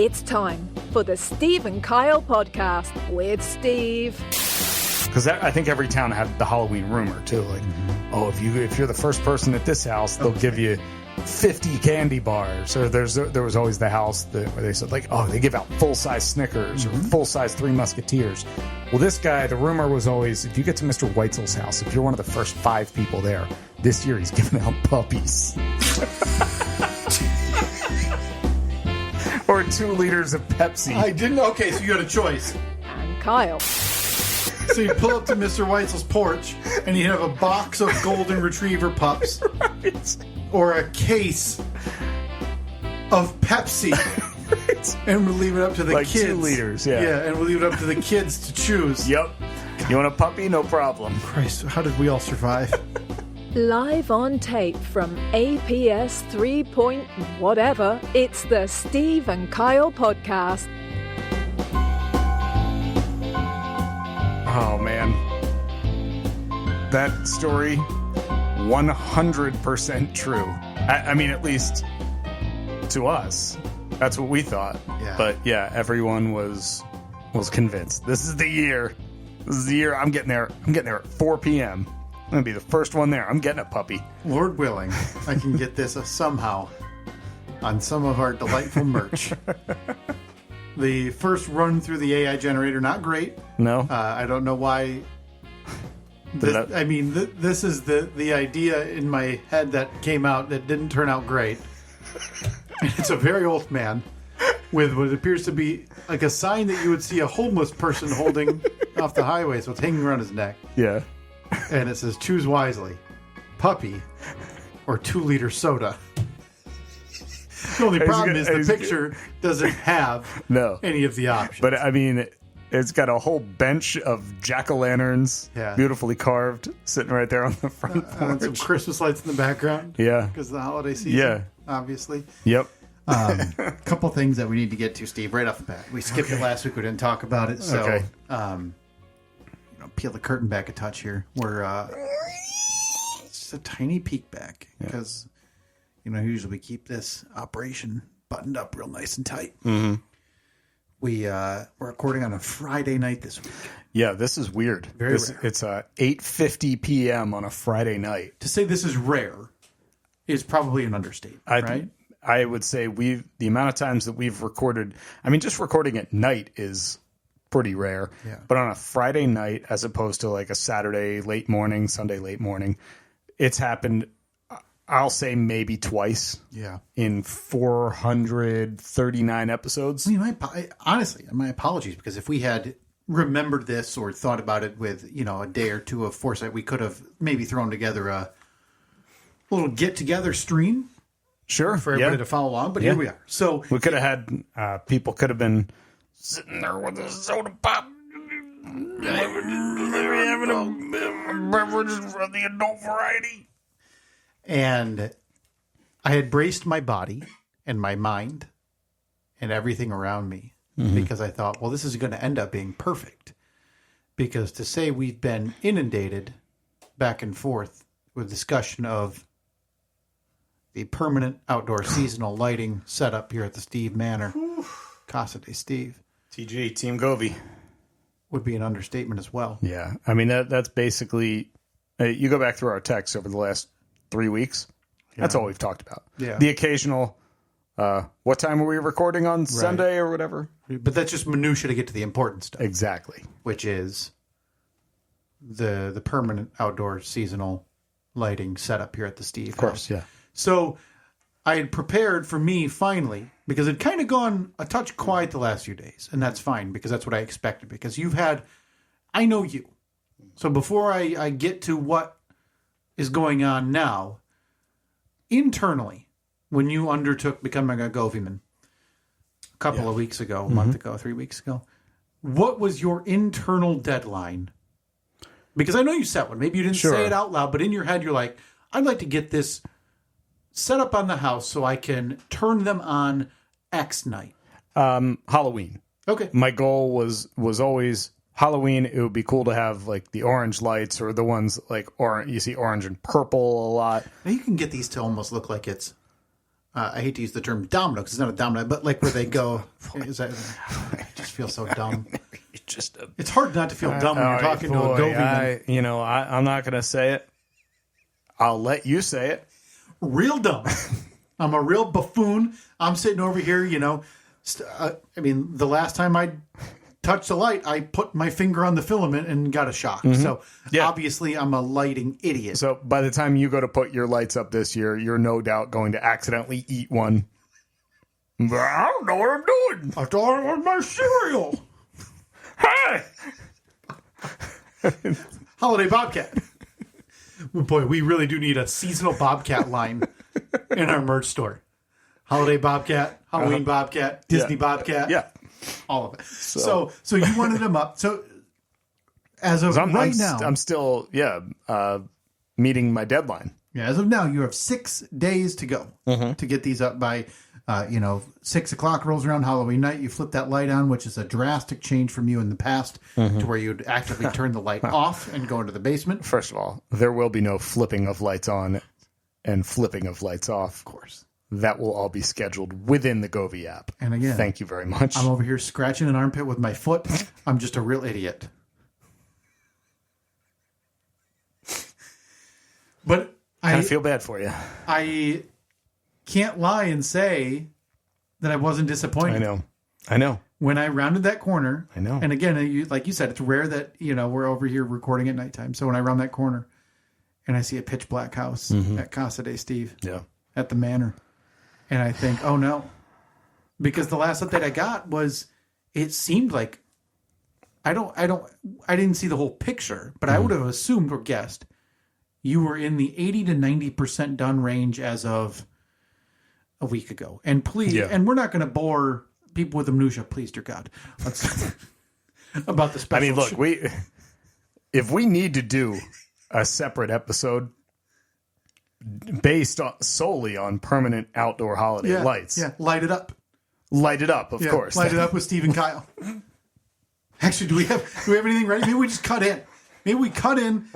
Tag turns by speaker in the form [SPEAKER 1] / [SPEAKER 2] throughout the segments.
[SPEAKER 1] It's time for the Steve and Kyle podcast with Steve.
[SPEAKER 2] Because I think every town had the Halloween rumor too. Like, oh, if you're the first person at this house, they'll give you 50 candy bars. Or there was always the house where they said like, oh, they give out full size Snickers or full size Three Musketeers. Well, this guy, the rumor was always, if you get to Mr. Weitzel's house, if you're one of the first 5 people there, this year he's giving out puppies. Or 2 liters of Pepsi.
[SPEAKER 3] I didn't. Okay, so you had a choice.
[SPEAKER 1] And Kyle.
[SPEAKER 3] So you pull up to Mr. Weitzel's porch, and you have a box of golden retriever pups,
[SPEAKER 2] Right.
[SPEAKER 3] or a case of Pepsi, and we'll leave it up to the
[SPEAKER 2] Like
[SPEAKER 3] kids.
[SPEAKER 2] 2 liters, yeah.
[SPEAKER 3] Yeah, and we'll leave it up to the kids to choose.
[SPEAKER 2] Yep. You want a puppy? No problem.
[SPEAKER 3] Christ, how did we all survive?
[SPEAKER 1] Live on tape from APS 3 point whatever, it's the Steve and Kyle podcast.
[SPEAKER 2] Oh, man. That story, 100% true. I mean, at least to us. That's what we thought.
[SPEAKER 3] Yeah.
[SPEAKER 2] But, yeah, everyone was convinced. This is the year. This is the year I'm getting there. I'm getting there at 4 p.m. I'm going to be the first one there. I'm getting a puppy.
[SPEAKER 3] Lord willing, I can get this somehow on some of our delightful merch. The first run through the AI generator, not great.
[SPEAKER 2] No?
[SPEAKER 3] I don't know why. This is the idea in my head that came out that didn't turn out great. And it's a very old man with what appears to be like a sign that you would see a homeless person holding off the highway, so it's hanging around his neck.
[SPEAKER 2] Yeah.
[SPEAKER 3] And it says, choose wisely, puppy or 2-liter soda. The only problem is the picture doesn't have any of the options.
[SPEAKER 2] But, I mean, it's got a whole bench of jack-o'-lanterns, beautifully carved, sitting right there on the front porch.
[SPEAKER 3] And some Christmas lights in the background.
[SPEAKER 2] Yeah.
[SPEAKER 3] Because of the holiday season, obviously.
[SPEAKER 2] Yep.
[SPEAKER 3] A couple things that we need to get to, Steve, right off the bat. We skipped it last week. We didn't talk about it. So, peel the curtain back a touch here. We're just a tiny peek back because, usually we keep this operation buttoned up real nice and tight.
[SPEAKER 2] Mm-hmm.
[SPEAKER 3] We're recording on a Friday night this week.
[SPEAKER 2] Yeah, this is weird.
[SPEAKER 3] Very rare.
[SPEAKER 2] It's 8:50 p.m. on a Friday night.
[SPEAKER 3] To say this is rare is probably an understatement, right?
[SPEAKER 2] I would say the amount of times that we've recorded, I mean, just recording at night is pretty rare.
[SPEAKER 3] Yeah.
[SPEAKER 2] But on a Friday night, as opposed to like a Saturday late morning, Sunday late morning, it's happened, I'll say maybe twice.
[SPEAKER 3] Yeah.
[SPEAKER 2] In 439 episodes.
[SPEAKER 3] I mean, honestly, my apologies, because if we had remembered this or thought about it with, a day or two of foresight, we could have maybe thrown together a little get-together stream.
[SPEAKER 2] Sure.
[SPEAKER 3] For everybody to follow along, but here we are. So
[SPEAKER 2] we could have had, people could have been sitting there with a soda pop, having a beverage for the adult variety.
[SPEAKER 3] And I had braced my body and my mind and everything around me because I thought, well, this is going to end up being perfect. Because to say we've been inundated back and forth with discussion of the permanent outdoor seasonal lighting setup here at the Steve Manor, Casa de Steve.
[SPEAKER 2] TG, Team Govey.
[SPEAKER 3] Would be an understatement as well.
[SPEAKER 2] Yeah. I mean, that's basically, you go back through our texts over the last 3 weeks. That's all we've talked about.
[SPEAKER 3] Yeah.
[SPEAKER 2] The occasional, what time are we recording on Sunday or whatever?
[SPEAKER 3] But that's just minutia to get to the important stuff.
[SPEAKER 2] Exactly.
[SPEAKER 3] Which is the permanent outdoor seasonal lighting setup here at the Steve
[SPEAKER 2] House. Yeah.
[SPEAKER 3] So I had prepared for me finally, because it'd kind of gone a touch quiet the last few days. And that's fine, because that's what I expected. Because I know you. So before I get to what is going on now, internally, when you undertook becoming a Goveyman a couple of weeks ago, a month ago, 3 weeks ago, what was your internal deadline? Because I know you set one. Maybe you didn't say it out loud, but in your head, you're like, I'd like to get this set up on the house so I can turn them on X night.
[SPEAKER 2] Halloween.
[SPEAKER 3] Okay.
[SPEAKER 2] My goal was always Halloween. It would be cool to have like the orange lights or the ones like orange. You see orange and purple a lot.
[SPEAKER 3] Now you can get these to almost look like it's I hate to use the term domino because it's not a domino, but like where they go. I just feel so dumb. It's hard not to feel dumb when you're talking to a Govian.
[SPEAKER 2] I'm not going to say it. I'll let you say it.
[SPEAKER 3] Real dumb. I'm a real buffoon. I'm sitting over here, the last time I touched the light, I put my finger on the filament and got a shock. Mm-hmm. So obviously I'm a lighting idiot.
[SPEAKER 2] So by the time you go to put your lights up this year, you're no doubt going to accidentally eat one. I don't know what I'm doing. I thought it was my cereal. Hey!
[SPEAKER 3] Holiday Bobcat. Boy, we really do need a seasonal Bobcat line in our merch store. Holiday Bobcat, Halloween Bobcat, Disney Bobcat.
[SPEAKER 2] Yeah.
[SPEAKER 3] All of it. So you wanted them up. So as of now.
[SPEAKER 2] I'm still, meeting my deadline.
[SPEAKER 3] Yeah, as of now, you have 6 days to go to get these up by, 6 o'clock rolls around Halloween night. You flip that light on, which is a drastic change from you in the past to where you'd actively turn the light off and go into the basement.
[SPEAKER 2] First of all, there will be no flipping of lights on and flipping of lights off.
[SPEAKER 3] Of course.
[SPEAKER 2] That will all be scheduled within the Govee app.
[SPEAKER 3] And again,
[SPEAKER 2] thank you very much.
[SPEAKER 3] I'm over here scratching an armpit with my foot. I'm just a real idiot. But
[SPEAKER 2] I feel bad for you.
[SPEAKER 3] I can't lie and say that I wasn't disappointed.
[SPEAKER 2] I know.
[SPEAKER 3] When I rounded that corner,
[SPEAKER 2] I know.
[SPEAKER 3] And again, like you said, it's rare that we're over here recording at nighttime. So when I round that corner, and I see a pitch black house at Casa de Steve, at the Manor, and I think, oh no, because the last update I got was, it seemed like I didn't see the whole picture, but I would have assumed or guessed you were in the 80 to 90% done range as of a week ago. And please, and we're not going to bore people with the minutia, please, dear God, about the special.
[SPEAKER 2] I mean, look, if we need to do a separate episode based solely on permanent outdoor holiday lights.
[SPEAKER 3] Yeah, light it up.
[SPEAKER 2] Light it up, of course.
[SPEAKER 3] Light it up with Steve and Kyle. Actually, do we have anything ready? Maybe we just cut in. Maybe we cut in.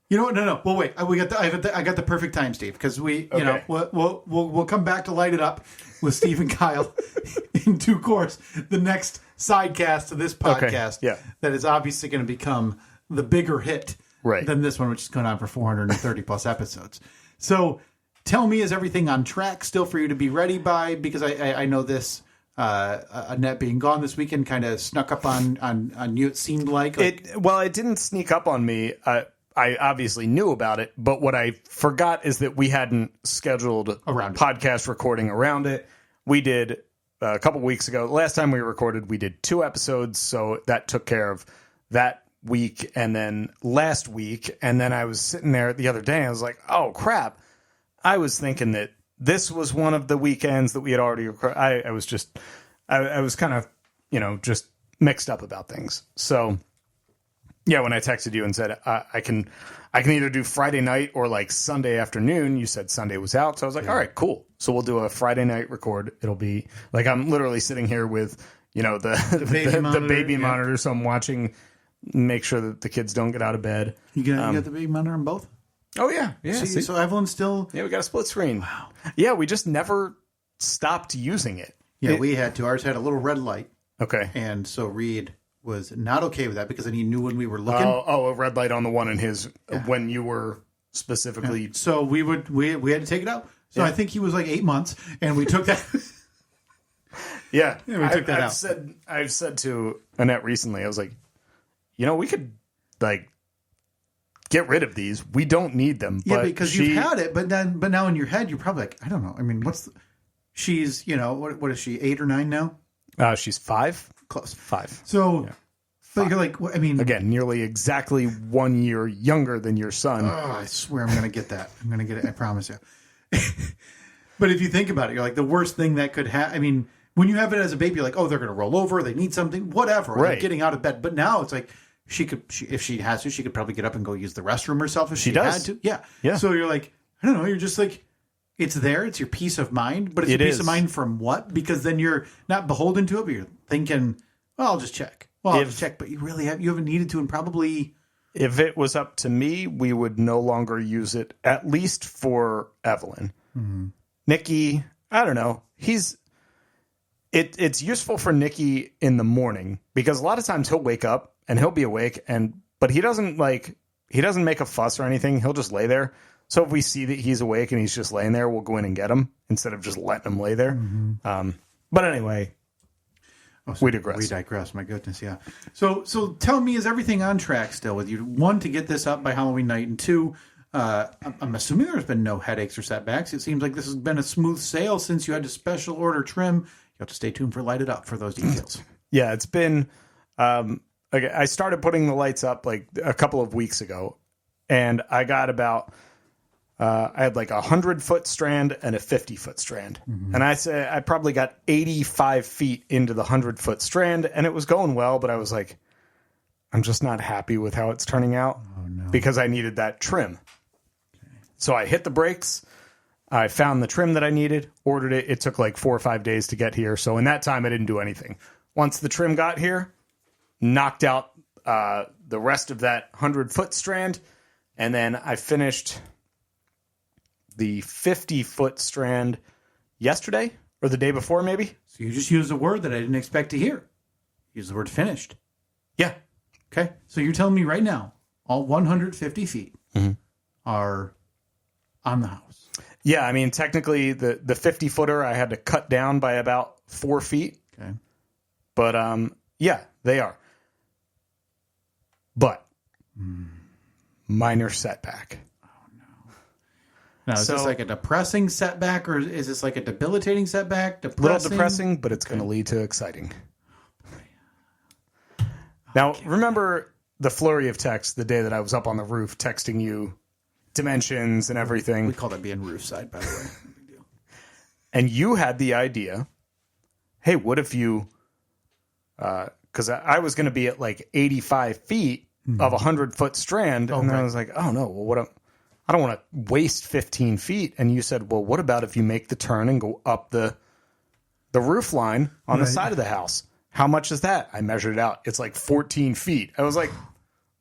[SPEAKER 3] You know what? No. Well, wait. I got the perfect time, Steve, because we'll come back to light it up with Steve and Kyle in due course. The next sidecast to this podcast that is obviously going to become the bigger hit than this one, which is going on for 430 plus episodes. So tell me, is everything on track still for you to be ready by? Because I know this Annette being gone this weekend kind of snuck up on you, it seemed like.
[SPEAKER 2] It didn't sneak up on me. I obviously knew about it, but what I forgot is that we hadn't scheduled podcast recording around it. We did a couple weeks ago. Last time we recorded, we did 2 episodes, so that took care of that week, and then last week, and then I was sitting there the other day and I was like, oh crap, I was thinking that this was one of the weekends that we had already recorded. I was kind of just mixed up about things. So when I texted you and said I can either do Friday night or like Sunday afternoon, you said Sunday was out, so I was like, all right, cool, so we'll do a Friday night record. It'll be like I'm literally sitting here with the baby monitor, so I'm watching, make sure that the kids don't get out of bed.
[SPEAKER 3] You got the baby monitor on both?
[SPEAKER 2] Oh, yeah.
[SPEAKER 3] So Evelyn's still...
[SPEAKER 2] Yeah, we got a split screen.
[SPEAKER 3] Wow.
[SPEAKER 2] Yeah, we just never stopped using it.
[SPEAKER 3] Yeah, we had to. Ours had a little red light.
[SPEAKER 2] Okay.
[SPEAKER 3] And so Reed was not okay with that because then he knew when we were looking.
[SPEAKER 2] Oh, a red light on the one in his... when you were specifically...
[SPEAKER 3] Yeah. So we had to take it out. So I think he was like 8 months, and we took that...
[SPEAKER 2] Yeah.
[SPEAKER 3] We took that out.
[SPEAKER 2] I've said to Annette recently, I was like, we could, like, get rid of these. We don't need them.
[SPEAKER 3] Yeah, because you've had it, but now in your head, you're probably like, I don't know. I mean, she's, what is she, 8 or 9 now?
[SPEAKER 2] She's 5.
[SPEAKER 3] Close.
[SPEAKER 2] 5.
[SPEAKER 3] So, but you're like, I mean.
[SPEAKER 2] Again, nearly exactly 1 year younger than your son.
[SPEAKER 3] Oh, I swear I'm going to get that. I'm going to get it. I promise you. But if you think about it, you're like, the worst thing that could happen. I mean, when you have it as a baby, you're like, oh, they're going to roll over. They need something, whatever.
[SPEAKER 2] Right.
[SPEAKER 3] Like getting out of bed. But now it's like, if she has to, she could probably get up and go use the restroom herself if she had to. Yeah. So you're like, I don't know. You're just like, it's there. It's your peace of mind. But it's your peace of mind from what? Because then you're not beholden to it, but you're thinking, well, I'll just check. I'll just check. But you haven't needed to, and probably.
[SPEAKER 2] If it was up to me, we would no longer use it, at least for Evelyn. Mm-hmm. Nikki, I don't know. It's useful for Nicky in the morning because a lot of times he'll wake up and he'll be awake but he doesn't make a fuss or anything. He'll just lay there. So if we see that he's awake and he's just laying there, we'll go in and get him instead of just letting him lay there. Mm-hmm. But anyway, we digress.
[SPEAKER 3] We digress. My goodness, yeah. So tell me, is everything on track still with you? One, to get this up by Halloween night, and two, I'm assuming there's been no headaches or setbacks. It seems like this has been a smooth sail since you had to special order trim. You have to stay tuned for Light It Up for those details.
[SPEAKER 2] Yeah, it's been. I started putting the lights up like a couple of weeks ago, and I got about. I had like 100-foot strand and a 50-foot strand, and I probably got 85 feet into the 100-foot strand, and it was going well, but I was like, I'm just not happy with how it's turning out because I needed that trim. So I hit the brakes. I found the trim that I needed, ordered it. It took like 4 or 5 days to get here. So in that time, I didn't do anything. Once the trim got here, knocked out the rest of that 100-foot strand. And then I finished the 50-foot strand yesterday or the day before, maybe.
[SPEAKER 3] So you just used a word that I didn't expect to hear. Use the word finished.
[SPEAKER 2] Yeah.
[SPEAKER 3] Okay. So you're telling me right now, all 150 feet are on the house.
[SPEAKER 2] Yeah, I mean, technically, the 50-footer I had to cut down by about 4 feet.
[SPEAKER 3] Okay.
[SPEAKER 2] But, yeah, they are. But, minor setback.
[SPEAKER 3] Oh, no. Now, is this like a depressing setback, or is this like a debilitating setback?
[SPEAKER 2] A little depressing, but it's going to lead to exciting. Now, remember the flurry of text the day that I was up on the roof texting you dimensions and everything.
[SPEAKER 3] We call that being roof side, by the way. No big deal.
[SPEAKER 2] And you had the idea, hey, what if you, because I was going to be at like 85 feet of a 100-foot strand. And then I was like, oh, no, well, I don't want to waste 15 feet. And you said, well, what about if you make the turn and go up the roof line on the side of the house? How much is that? I measured it out. It's like 14 feet. I was like,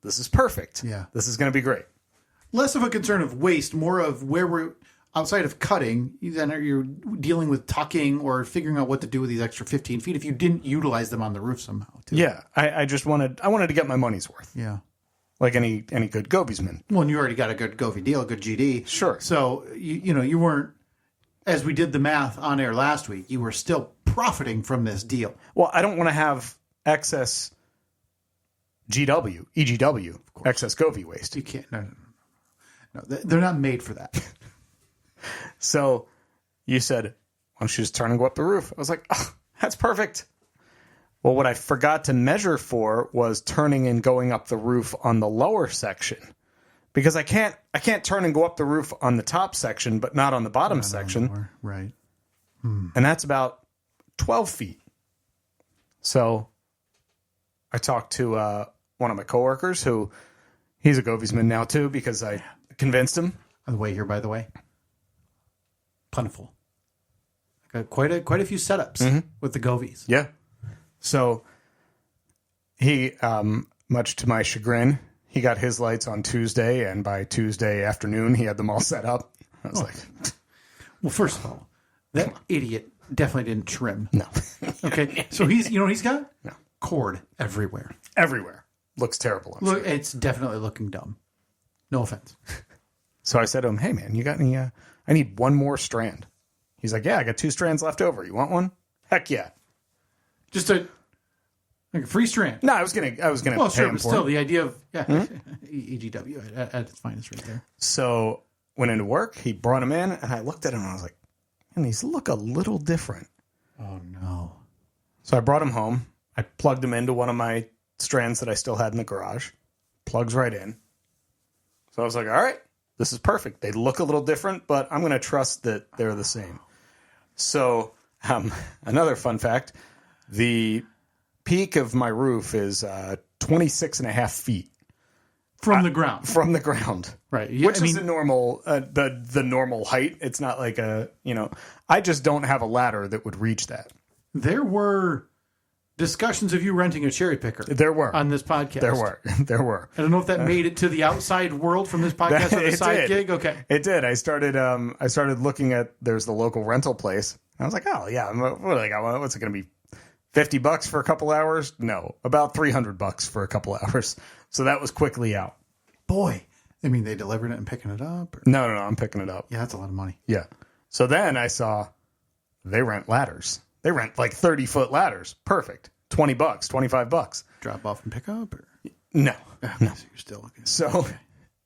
[SPEAKER 2] this is perfect.
[SPEAKER 3] Yeah.
[SPEAKER 2] This is going to be great.
[SPEAKER 3] Less of a concern of waste, more of where we're outside of cutting. Then you're dealing with tucking or figuring out what to do with these extra 15 feet if you didn't utilize them on the roof somehow. Too.
[SPEAKER 2] Yeah. I wanted to get my money's worth.
[SPEAKER 3] Yeah.
[SPEAKER 2] Like any good Goviesman.
[SPEAKER 3] Well, and you already got a good Govie deal, a good GD.
[SPEAKER 2] Sure.
[SPEAKER 3] So, you weren't, as we did the math on air last week, you were still profiting from this deal.
[SPEAKER 2] Well, I don't want to have excess EGW, excess Govie waste.
[SPEAKER 3] You can't. No, they're not made for that.
[SPEAKER 2] So you said, why don't you just turn and go up the roof? I was like, oh, that's perfect. Well, what I forgot to measure for was turning and going up the roof on the lower section, because I can't turn and go up the roof on the top section, but not on the bottom section.
[SPEAKER 3] Right.
[SPEAKER 2] And that's about 12 feet. So I talked to one of my coworkers who he's a Goviesman now too, because I convinced him.
[SPEAKER 3] On the way here, by the way, plentiful. Got quite a few setups with the Govies.
[SPEAKER 2] Yeah. So he, much to my chagrin, he got his lights on Tuesday, and by Tuesday afternoon, he had them all set up. I was like,
[SPEAKER 3] well, first of all, that idiot definitely didn't trim.
[SPEAKER 2] No.
[SPEAKER 3] Okay. So he's got?
[SPEAKER 2] No.
[SPEAKER 3] Cord everywhere.
[SPEAKER 2] Everywhere. Looks terrible. I'm
[SPEAKER 3] Look,
[SPEAKER 2] sure.
[SPEAKER 3] it's definitely looking dumb. No offense.
[SPEAKER 2] So I said to him, hey, man, you got any, I need one more strand. He's like, yeah, I got 2 strands left over. You want one? Heck yeah.
[SPEAKER 3] Just like a free strand.
[SPEAKER 2] No, I was gonna
[SPEAKER 3] Well,
[SPEAKER 2] pay
[SPEAKER 3] sure,
[SPEAKER 2] him
[SPEAKER 3] but
[SPEAKER 2] for
[SPEAKER 3] still,
[SPEAKER 2] it.
[SPEAKER 3] the idea of EGW at its finest right there.
[SPEAKER 2] So went into work. He brought him in, and I looked at him, and I was like, man, these look a little different.
[SPEAKER 3] Oh, no.
[SPEAKER 2] So I brought him home. I plugged him into one of my strands that I still had in the garage. Plugs right in. So I was like, all right, this is perfect. They look a little different, but I'm going to trust that they're the same. So another fun fact, the peak of my roof is 26 and a half feet.
[SPEAKER 3] From the ground.
[SPEAKER 2] From the ground.
[SPEAKER 3] Right. Yeah,
[SPEAKER 2] Which is the normal, the normal height. It's not like I just don't have a ladder that would reach that.
[SPEAKER 3] There were discussions of you renting a cherry picker.
[SPEAKER 2] There were.
[SPEAKER 3] On this podcast.
[SPEAKER 2] There were.
[SPEAKER 3] I don't know if that made it to the outside world from this podcast or the side gig. Okay.
[SPEAKER 2] It did. I started looking at, there's the local rental place. I was like, oh yeah, what's it going to be? $50 for a couple hours? No, about $300 for a couple hours. So that was quickly out.
[SPEAKER 3] Boy, I mean, they delivering it and picking it up? Or?
[SPEAKER 2] No, I'm picking it up.
[SPEAKER 3] Yeah, that's a lot of money.
[SPEAKER 2] Yeah. So then I saw they rent ladders. They rent like 30-foot ladders. Perfect. $20, $25.
[SPEAKER 3] Drop off and pick up? Or?
[SPEAKER 2] No.
[SPEAKER 3] No. So you're still looking.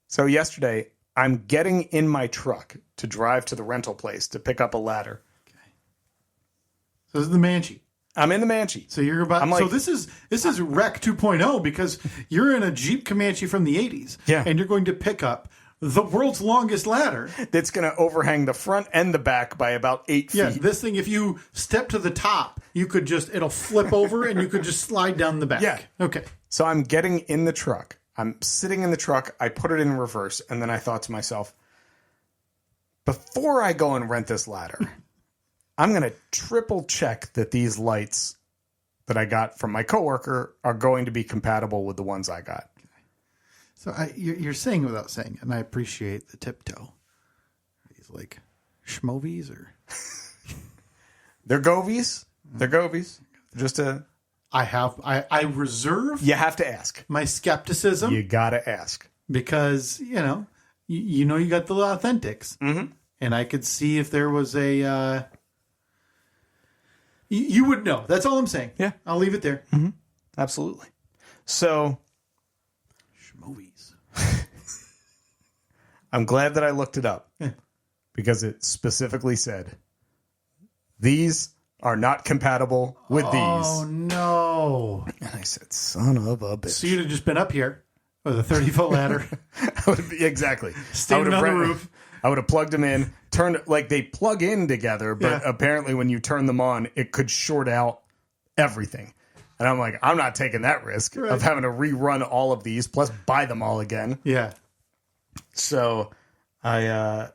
[SPEAKER 2] So yesterday, I'm getting in my truck to drive to the rental place to pick up a ladder.
[SPEAKER 3] Okay. So this is the Manchi.
[SPEAKER 2] I'm in the Manchi.
[SPEAKER 3] So you're about. So this is Rec 2.0 because you're in a Jeep Comanche from the 80s.
[SPEAKER 2] Yeah.
[SPEAKER 3] And you're going to pick up the world's longest ladder.
[SPEAKER 2] That's going to overhang the front and the back by about 8 feet.
[SPEAKER 3] Yeah, this thing, if you step to the top, it'll flip over and you could just slide down the back.
[SPEAKER 2] Yeah.
[SPEAKER 3] Okay.
[SPEAKER 2] So I'm getting in the truck. I'm sitting in the truck. I put it in reverse. And then I thought to myself, before I go and rent this ladder, I'm going to triple check that these lights that I got from my coworker are going to be compatible with the ones I got.
[SPEAKER 3] So you're saying without saying, and I appreciate the tiptoe. Are these like schmovies or?
[SPEAKER 2] They're Govies. They're Govies.
[SPEAKER 3] I reserve.
[SPEAKER 2] You have to ask.
[SPEAKER 3] My skepticism.
[SPEAKER 2] You got to ask.
[SPEAKER 3] Because, you got the authentics.
[SPEAKER 2] Mm-hmm.
[SPEAKER 3] And I could see if there was a... you would know. That's all I'm saying.
[SPEAKER 2] Yeah.
[SPEAKER 3] I'll leave it there.
[SPEAKER 2] Mm-hmm. Absolutely. So...
[SPEAKER 3] Schmovies.
[SPEAKER 2] I'm glad that I looked it up. Because it specifically said, these are not compatible with these.
[SPEAKER 3] Oh, no.
[SPEAKER 2] And I said, son of a bitch.
[SPEAKER 3] So you'd have just been up here with a 30-foot ladder.
[SPEAKER 2] Exactly.
[SPEAKER 3] Standing on the roof.
[SPEAKER 2] I would have plugged them in, turned, like they plug in together, but apparently when you turn them on, it could short out everything. And I'm like, I'm not taking that risk of having to rerun all of these, plus buy them all again.
[SPEAKER 3] Yeah.
[SPEAKER 2] So I...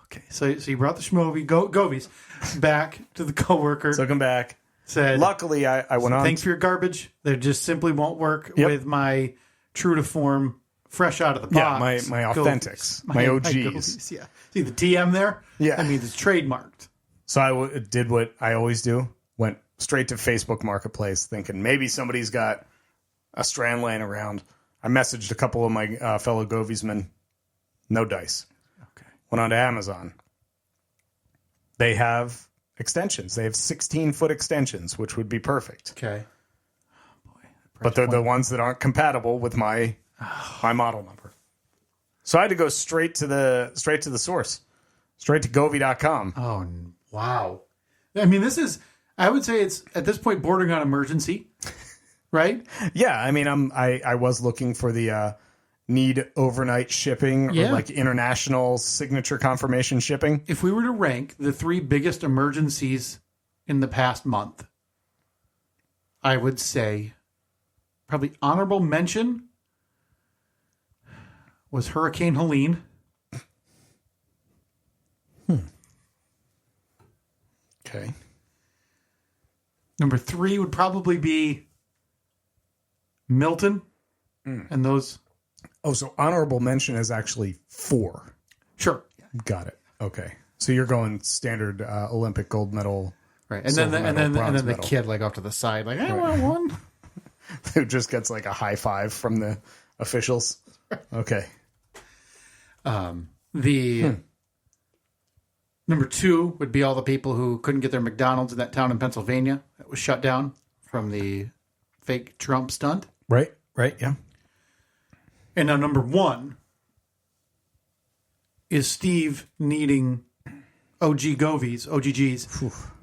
[SPEAKER 3] okay. So you brought the schmovie, Govies, back to the coworker.
[SPEAKER 2] Took them back.
[SPEAKER 3] Said,
[SPEAKER 2] luckily, I went on.
[SPEAKER 3] Thanks for your garbage. They just simply won't work with my true to form, fresh out of the box.
[SPEAKER 2] Yeah, my authentics, my OGs.
[SPEAKER 3] Yeah. See the TM there?
[SPEAKER 2] Yeah.
[SPEAKER 3] I mean, it's trademarked.
[SPEAKER 2] So I did what I always do. Went straight to Facebook Marketplace thinking maybe somebody's got a strand laying around. I messaged a couple of my fellow Goviesmen. No dice.
[SPEAKER 3] Okay.
[SPEAKER 2] Went on to Amazon. They have extensions. They have 16-foot extensions, which would be perfect.
[SPEAKER 3] Okay. Oh, boy.
[SPEAKER 2] But they're the ones that aren't compatible with my model number. So I had to go straight to the source. Straight to Govie.com.
[SPEAKER 3] Oh, wow. I mean, I would say it's at this point bordering on emergency, right?
[SPEAKER 2] Yeah, I mean, I was looking for the need overnight shipping or like international signature confirmation shipping.
[SPEAKER 3] If we were to rank the 3 biggest emergencies in the past month, I would say probably honorable mention was Hurricane Helene.
[SPEAKER 2] Okay.
[SPEAKER 3] Number 3 would probably be Milton and those.
[SPEAKER 2] Oh, so honorable mention is actually 4.
[SPEAKER 3] Sure.
[SPEAKER 2] Got it. Okay. So you're going standard Olympic gold medal.
[SPEAKER 3] Right. And then the kid like off to the side, like, I want one.
[SPEAKER 2] Who just gets like a high five from the officials. Okay.
[SPEAKER 3] Number 2 would be all the people who couldn't get their McDonald's in that town in Pennsylvania that was shut down from the fake Trump stunt.
[SPEAKER 2] Right, yeah.
[SPEAKER 3] And now number 1 is Steve needing OGGs,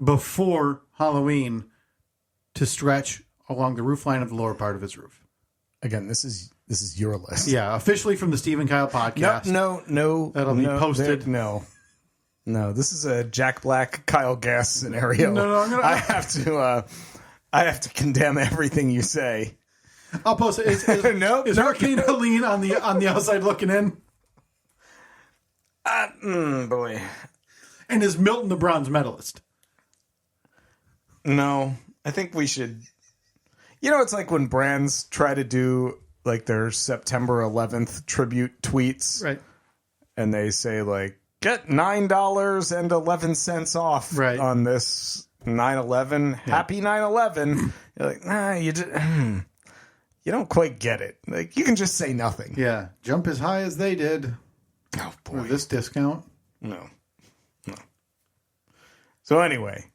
[SPEAKER 3] before Halloween to stretch along the roof line of the lower part of his roof.
[SPEAKER 2] Again, this is your list.
[SPEAKER 3] Yeah, officially from the Steve and Kyle podcast.
[SPEAKER 2] No.
[SPEAKER 3] That'll be posted.
[SPEAKER 2] No, this is a Jack Black, Kyle Gass scenario.
[SPEAKER 3] No,
[SPEAKER 2] I have to condemn everything you say.
[SPEAKER 3] I'll post it. Is Hurricane Helene on the outside looking in?
[SPEAKER 2] Boy.
[SPEAKER 3] And is Milton the bronze medalist?
[SPEAKER 2] No. think we should. It's like when brands try to do like their September 11th tribute tweets,
[SPEAKER 3] Right.
[SPEAKER 2] And they say like, get $9.11 off on this 9/11. Happy 9/11. You're like, nah, you don't quite get it. Like, you can just say nothing.
[SPEAKER 3] Yeah. Jump as high as they did.
[SPEAKER 2] Oh boy,
[SPEAKER 3] With this discount.
[SPEAKER 2] no. So anyway,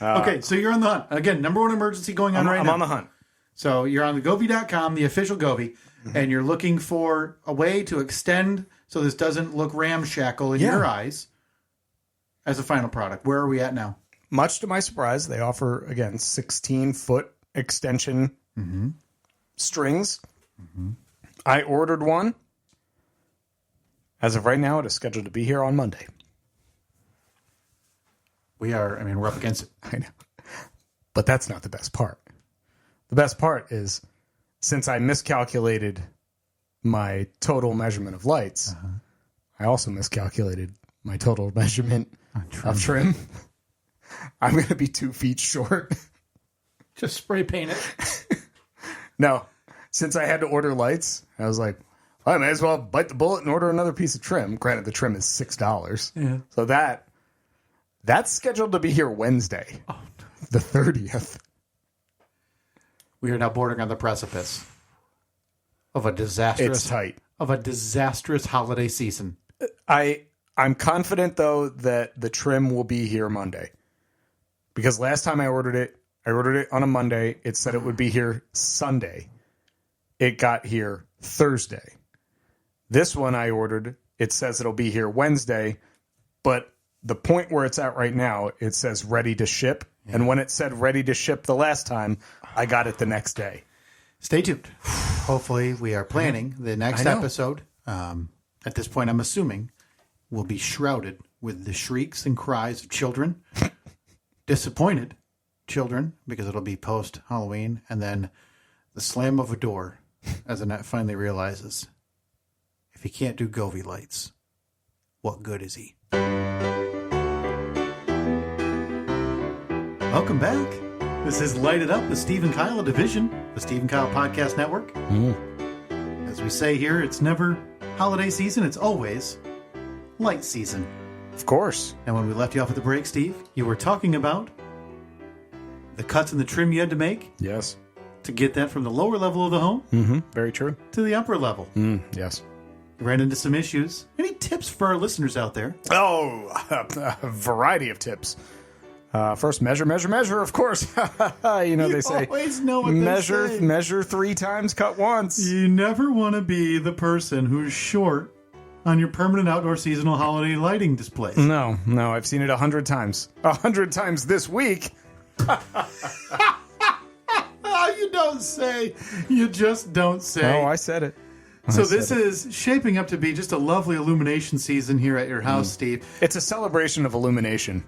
[SPEAKER 3] Okay, so you're on the hunt again. Number one emergency going on right now.
[SPEAKER 2] I'm on the hunt.
[SPEAKER 3] So you're on the Govee.com, the official Govee, and you're looking for a way to extend so this doesn't look ramshackle in your eyes as a final product. Where are we at now?
[SPEAKER 2] Much to my surprise, they offer, again, 16-foot extension strings. I ordered one. As of right now, it is scheduled to be here on Monday.
[SPEAKER 3] We're up against it.
[SPEAKER 2] I know. But that's not the best part. The best part is, since I miscalculated my total measurement of lights, I also miscalculated my total measurement of trim. I'm going to be 2 feet short.
[SPEAKER 3] Just spray paint it.
[SPEAKER 2] No, since I had to order lights, I was like, I may as well bite the bullet and order another piece of trim. Granted, the trim is $6.
[SPEAKER 3] Yeah.
[SPEAKER 2] So that's scheduled to be here Wednesday, the 30th.
[SPEAKER 3] We are now bordering on the precipice of a disastrous.
[SPEAKER 2] It's tight.
[SPEAKER 3] Of a disastrous holiday season.
[SPEAKER 2] I'm confident, though, that the trim will be here Monday. Because last time I ordered it on a Monday. It said it would be here Sunday. It got here Thursday. This one I ordered, it says it'll be here Wednesday. But the point where it's at right now, it says ready to ship. Yeah. And when it said ready to ship the last time, I got it the next day.
[SPEAKER 3] Stay tuned. Hopefully, we are planning the next episode. At this point, I'm assuming will be shrouded with the shrieks and cries of children, disappointed children, because it'll be post-Halloween, and then the slam of a door as Annette finally realizes, if he can't do Govee lights, what good is he? Welcome back. This is Light It Up, the Steve and Kyle division, the Steve and Kyle Podcast Network. As we say here, it's never holiday season, it's always light season.
[SPEAKER 2] Of course.
[SPEAKER 3] And when we left you off at the break, Steve, you were talking about the cuts and the trim you had to make.
[SPEAKER 2] Yes.
[SPEAKER 3] To get that from the lower level of the home.
[SPEAKER 2] Very true.
[SPEAKER 3] To the upper level.
[SPEAKER 2] Yes.
[SPEAKER 3] You ran into some issues. Any tips for our listeners out there?
[SPEAKER 2] Oh, a variety of tips. First, measure, of course. They say,
[SPEAKER 3] always know what
[SPEAKER 2] measure 3 times, cut once.
[SPEAKER 3] You never want to be the person who's short on your permanent outdoor seasonal holiday lighting displays.
[SPEAKER 2] No, I've seen it 100 times. 100 times this week.
[SPEAKER 3] You don't say. You just don't say.
[SPEAKER 2] Oh, I said it.
[SPEAKER 3] So this is shaping up to be just a lovely illumination season here at your house, Steve.
[SPEAKER 2] It's a celebration of illumination.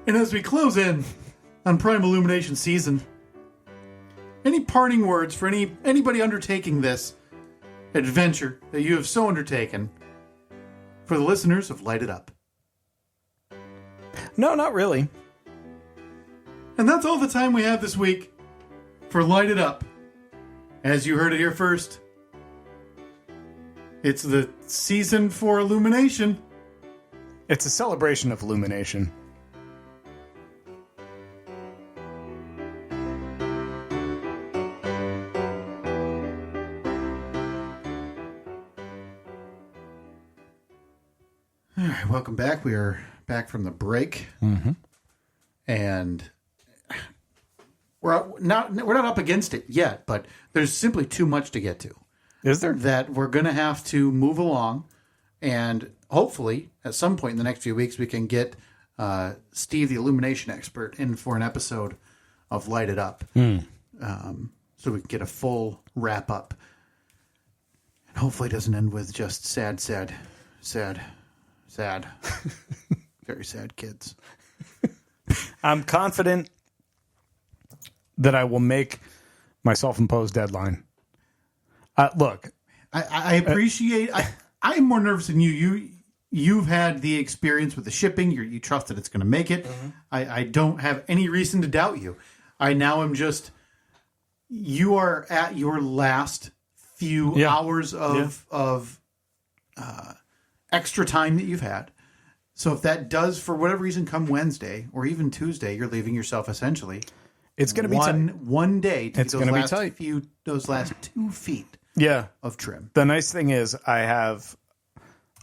[SPEAKER 3] And as we close in on prime illumination season, any parting words for anybody undertaking this adventure that you have so undertaken for the listeners of Light It Up?
[SPEAKER 2] No, not really.
[SPEAKER 3] And that's all the time we have this week for Light It Up. As you heard it here first, it's the season for illumination.
[SPEAKER 2] It's a celebration of illumination.
[SPEAKER 3] All right, welcome back. We are back from the break. And we're not up against it yet, but there's simply too much to get to.
[SPEAKER 2] Is there?
[SPEAKER 3] That we're going to have to move along, and hopefully at some point in the next few weeks we can get Steve, the illumination expert, in for an episode of Light It Up, so we can get a full wrap up, and hopefully it doesn't end with just sad, very sad kids.
[SPEAKER 2] I'm confident that I will make my self-imposed deadline. Look,
[SPEAKER 3] I appreciate I'm more nervous than you. You've had the experience with the shipping. You trust that it's going to make it. Mm-hmm. I don't have any reason to doubt you. I now am just, you are at your last few hours of extra time that you've had. So if that does, for whatever reason, come Wednesday or even Tuesday, you're leaving yourself essentially.
[SPEAKER 2] It's going to be
[SPEAKER 3] one day to
[SPEAKER 2] it's going to be tight.
[SPEAKER 3] Those last 2 feet. Of trim.
[SPEAKER 2] The nice thing is I have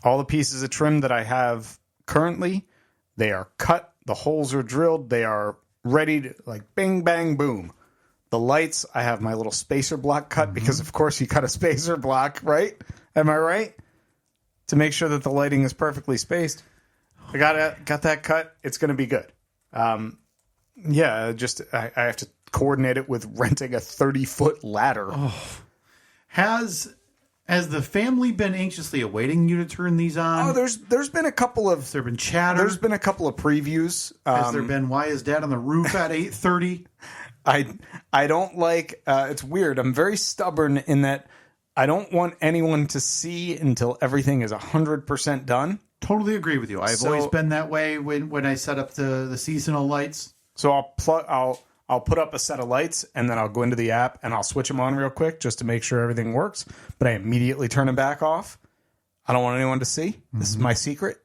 [SPEAKER 2] all the pieces of trim that I have currently. They are cut. The holes are drilled. They are ready to, like, bing, bang, boom. The lights, I have my little spacer block cut because, of course, you cut a spacer block, right? Am I right? To make sure that the lighting is perfectly spaced. I got that cut. It's going to be good. I have to coordinate it with renting a 30-foot ladder.
[SPEAKER 3] Oh. Has the family been anxiously awaiting you to turn these on?
[SPEAKER 2] Oh, there's been a couple of...
[SPEAKER 3] Has there been chatter?
[SPEAKER 2] There's been a couple of previews.
[SPEAKER 3] Has there been, why is Dad on the roof at 8:30?
[SPEAKER 2] I don't like... it's weird. I'm very stubborn in that I don't want anyone to see until everything is 100% done.
[SPEAKER 3] Totally agree with you. I've always been that way when I set up the seasonal lights.
[SPEAKER 2] So I'll put up a set of lights, and then I'll go into the app, and I'll switch them on real quick just to make sure everything works. But I immediately turn them back off. I don't want anyone to see. Mm-hmm. This is my secret.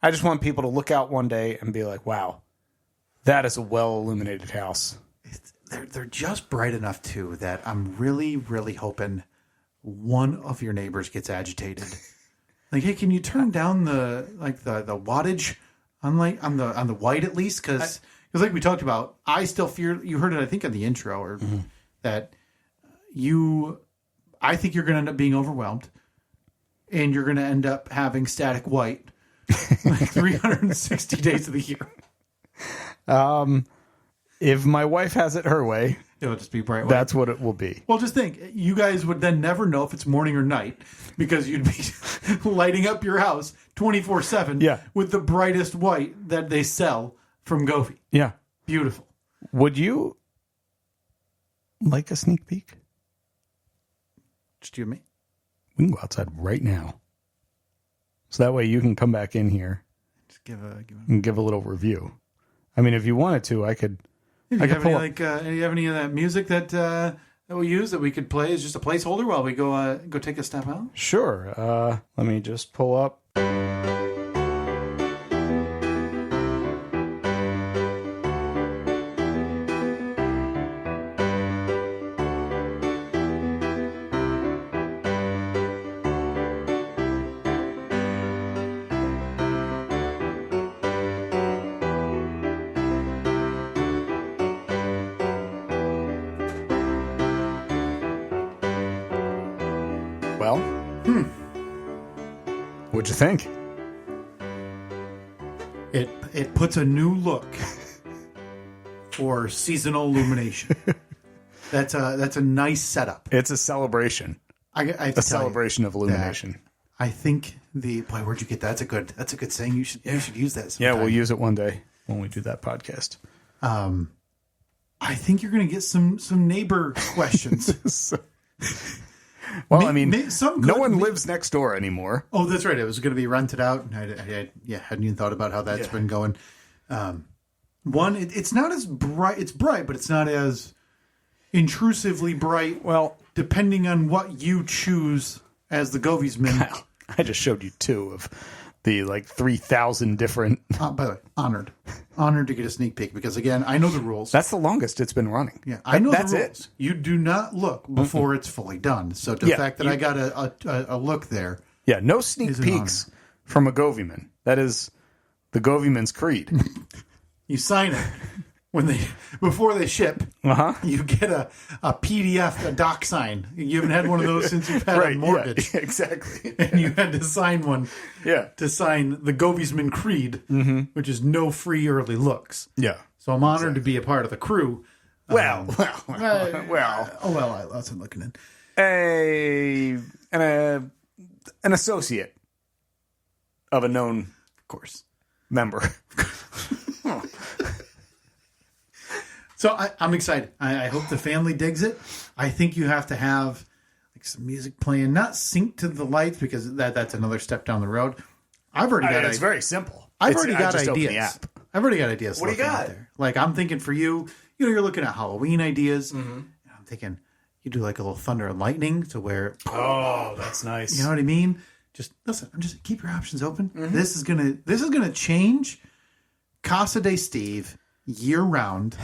[SPEAKER 2] I just want people to look out one day and be like, wow, that is a well-illuminated house.
[SPEAKER 3] They're just bright enough, too, that I'm really, really hoping one of your neighbors gets agitated. Like, hey, can you turn down the wattage on the white at least? Because like we talked about, I still fear, you heard it, I think, on the intro, or that I think you're going to end up being overwhelmed, and you're going to end up having static white like 360 days of the year.
[SPEAKER 2] If my wife has it her way,
[SPEAKER 3] it'll just be bright white.
[SPEAKER 2] That's what it will be.
[SPEAKER 3] Well, just think, you guys would then never know if it's morning or night because you'd be lighting up your house 24/7 with the brightest white that they sell from Govee.
[SPEAKER 2] Yeah.
[SPEAKER 3] Beautiful.
[SPEAKER 2] Would you like a sneak peek?
[SPEAKER 3] Just you and me?
[SPEAKER 2] We can go outside right now. So that way you can come back in here.
[SPEAKER 3] Just
[SPEAKER 2] give a little review. I mean, if you wanted to, I could...
[SPEAKER 3] Do you have any of that music that we use that we could play as just a placeholder while we go take a step out?
[SPEAKER 2] Sure. Let me just pull up. Well, what'd you think?
[SPEAKER 3] It puts a new look for seasonal illumination. That's a nice setup.
[SPEAKER 2] It's a celebration. A celebration of illumination.
[SPEAKER 3] I think boy, where'd you get that? That's a good saying. You should use that sometime.
[SPEAKER 2] Yeah, we'll use it one day when we do that podcast.
[SPEAKER 3] I think you're going to get some neighbor questions.
[SPEAKER 2] Well, I mean, no one lives next door anymore.
[SPEAKER 3] Oh, that's right. It was going to be rented out. And I hadn't even thought about how that's been going. It's not as bright. It's bright, but it's not as intrusively bright.
[SPEAKER 2] Well,
[SPEAKER 3] depending on what you choose as the Goviesman.
[SPEAKER 2] Kyle, I just showed you two of the 3,000 different.
[SPEAKER 3] By the way, honored to get a sneak peek because again, I know the rules.
[SPEAKER 2] That's the longest it's been running.
[SPEAKER 3] Yeah, I know that's the rules. It. You do not look before it's fully done. So the fact that I got a look there.
[SPEAKER 2] Yeah, no sneak peeks from a Govieman. That is the Govieman's creed.
[SPEAKER 3] You sign it before they ship. You get a PDF, a doc sign. You haven't had one of those since you've had a mortgage.
[SPEAKER 2] Yeah, exactly.
[SPEAKER 3] And you had to sign one. Yeah. To sign the Goviesman creed, which is no free early looks.
[SPEAKER 2] Yeah.
[SPEAKER 3] So I'm honored to be a part of the crew.
[SPEAKER 2] Well.
[SPEAKER 3] I wasn't looking in.
[SPEAKER 2] An associate of a known,
[SPEAKER 3] of course,
[SPEAKER 2] member.
[SPEAKER 3] So I'm excited. I hope the family digs it. I think you have to have some music playing, not synced to the lights because that's another step down the road. I've already got
[SPEAKER 2] it's very simple.
[SPEAKER 3] I've already got
[SPEAKER 2] I just open
[SPEAKER 3] ideas.
[SPEAKER 2] the app.
[SPEAKER 3] I've already got ideas.
[SPEAKER 2] What do you got?
[SPEAKER 3] There. Like I'm thinking for you, you're looking at Halloween ideas. Mm-hmm. I'm thinking you do like a little thunder and lightning to where.
[SPEAKER 2] Oh, that's nice.
[SPEAKER 3] You know what I mean? Just listen. Just keep your options open. Mm-hmm. This is gonna change Casa de Steve year round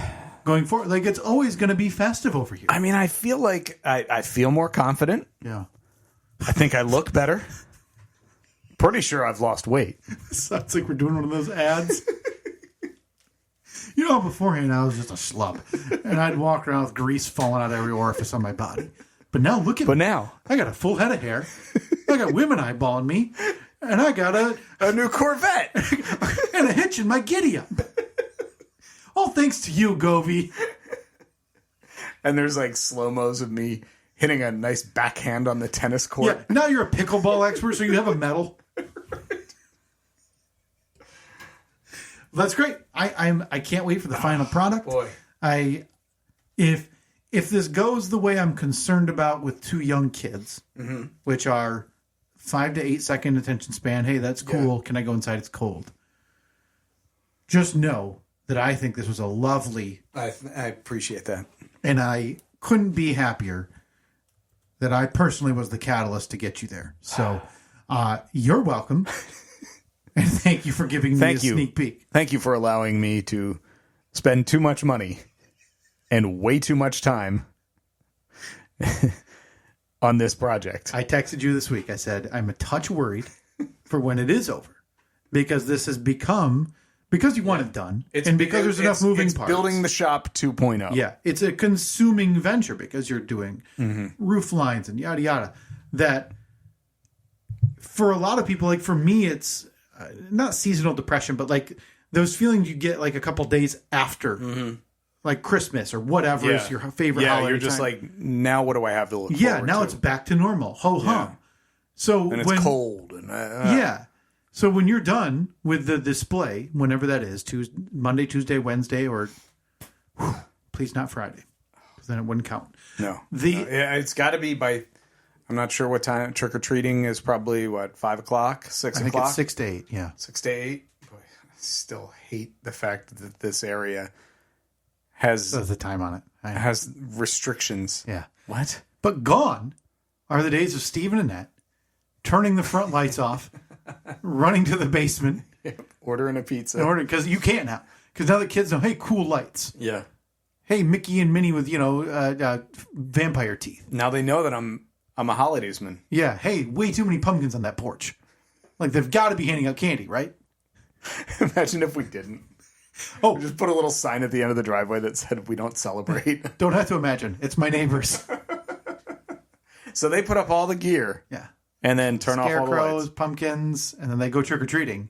[SPEAKER 3] going forward. Like it's always gonna be festive over here.
[SPEAKER 2] I mean, I feel like I feel more confident.
[SPEAKER 3] Yeah.
[SPEAKER 2] I think I look better. Pretty sure I've lost weight.
[SPEAKER 3] Sounds like we're doing one of those ads. You know, beforehand I was just a schlub, and I'd walk around with grease falling out of every orifice on my body. But now look at me.
[SPEAKER 2] Now
[SPEAKER 3] I got a full head of hair. I got women eyeballing me, and I got
[SPEAKER 2] a new Corvette
[SPEAKER 3] and a hitch in my giddy up. All thanks to you, Govey.
[SPEAKER 2] And there's like slow-mos of me hitting a nice backhand on the tennis court.
[SPEAKER 3] Yeah, now you're a pickleball expert, so you have a medal. That's great. I can't wait for the final product.
[SPEAKER 2] Boy.
[SPEAKER 3] If this goes the way I'm concerned about with two young kids, mm-hmm. which are 5 to 8 second attention span. Hey, that's cool. Yeah. Can I go inside? It's cold. Just know that I think this was a lovely.
[SPEAKER 2] I appreciate that,
[SPEAKER 3] and I couldn't be happier that I personally was the catalyst to get you there. So you're welcome. And thank you for giving me a sneak peek.
[SPEAKER 2] Thank you for allowing me to spend too much money and way too much time on this project.
[SPEAKER 3] I texted you this week. I said, I'm a touch worried for when it is over. Because this has become, because you want it done, and because there's enough moving parts.
[SPEAKER 2] Building the shop 2.0.
[SPEAKER 3] Yeah, it's a consuming venture because you're doing roof lines and yada, yada. That for a lot of people, like for me, it's not seasonal depression, but like those feelings you get like a couple days after, like Christmas or whatever is your favorite holiday.
[SPEAKER 2] Yeah, you're just like, now what do I have to look forward to?
[SPEAKER 3] Yeah, now it's back to normal. Ho-hum. Yeah. So
[SPEAKER 2] and it's cold. And,
[SPEAKER 3] yeah. So when you're done with the display, whenever that is, Monday, Tuesday, Wednesday, or please not Friday, because then it wouldn't count.
[SPEAKER 2] No. Yeah, it's got to be by... I'm not sure what time. Trick-or-treating is probably, 5 o'clock, 6 o'clock?
[SPEAKER 3] I think it's 6 to 8, yeah.
[SPEAKER 2] 6 to 8? Boy, I still hate the fact that this area has...
[SPEAKER 3] the time on it.
[SPEAKER 2] Has restrictions.
[SPEAKER 3] Yeah.
[SPEAKER 2] What?
[SPEAKER 3] But gone are the days of Steve and Annette turning the front lights off, running to the basement.
[SPEAKER 2] Ordering a pizza.
[SPEAKER 3] Because you can't now. Because now the kids know, hey, cool lights.
[SPEAKER 2] Yeah.
[SPEAKER 3] Hey, Mickey and Minnie with, vampire teeth.
[SPEAKER 2] Now they know that I'm a holidaysman.
[SPEAKER 3] Yeah. Hey, way too many pumpkins on that porch. Like, they've got to be handing out candy, right?
[SPEAKER 2] Imagine if we didn't. Oh, we just put a little sign at the end of the driveway that said we don't celebrate.
[SPEAKER 3] Don't have to imagine. It's my neighbors.
[SPEAKER 2] So they put up all the gear.
[SPEAKER 3] Yeah.
[SPEAKER 2] And then turn off all the lights.
[SPEAKER 3] Scarecrows, pumpkins, and then they go trick-or-treating.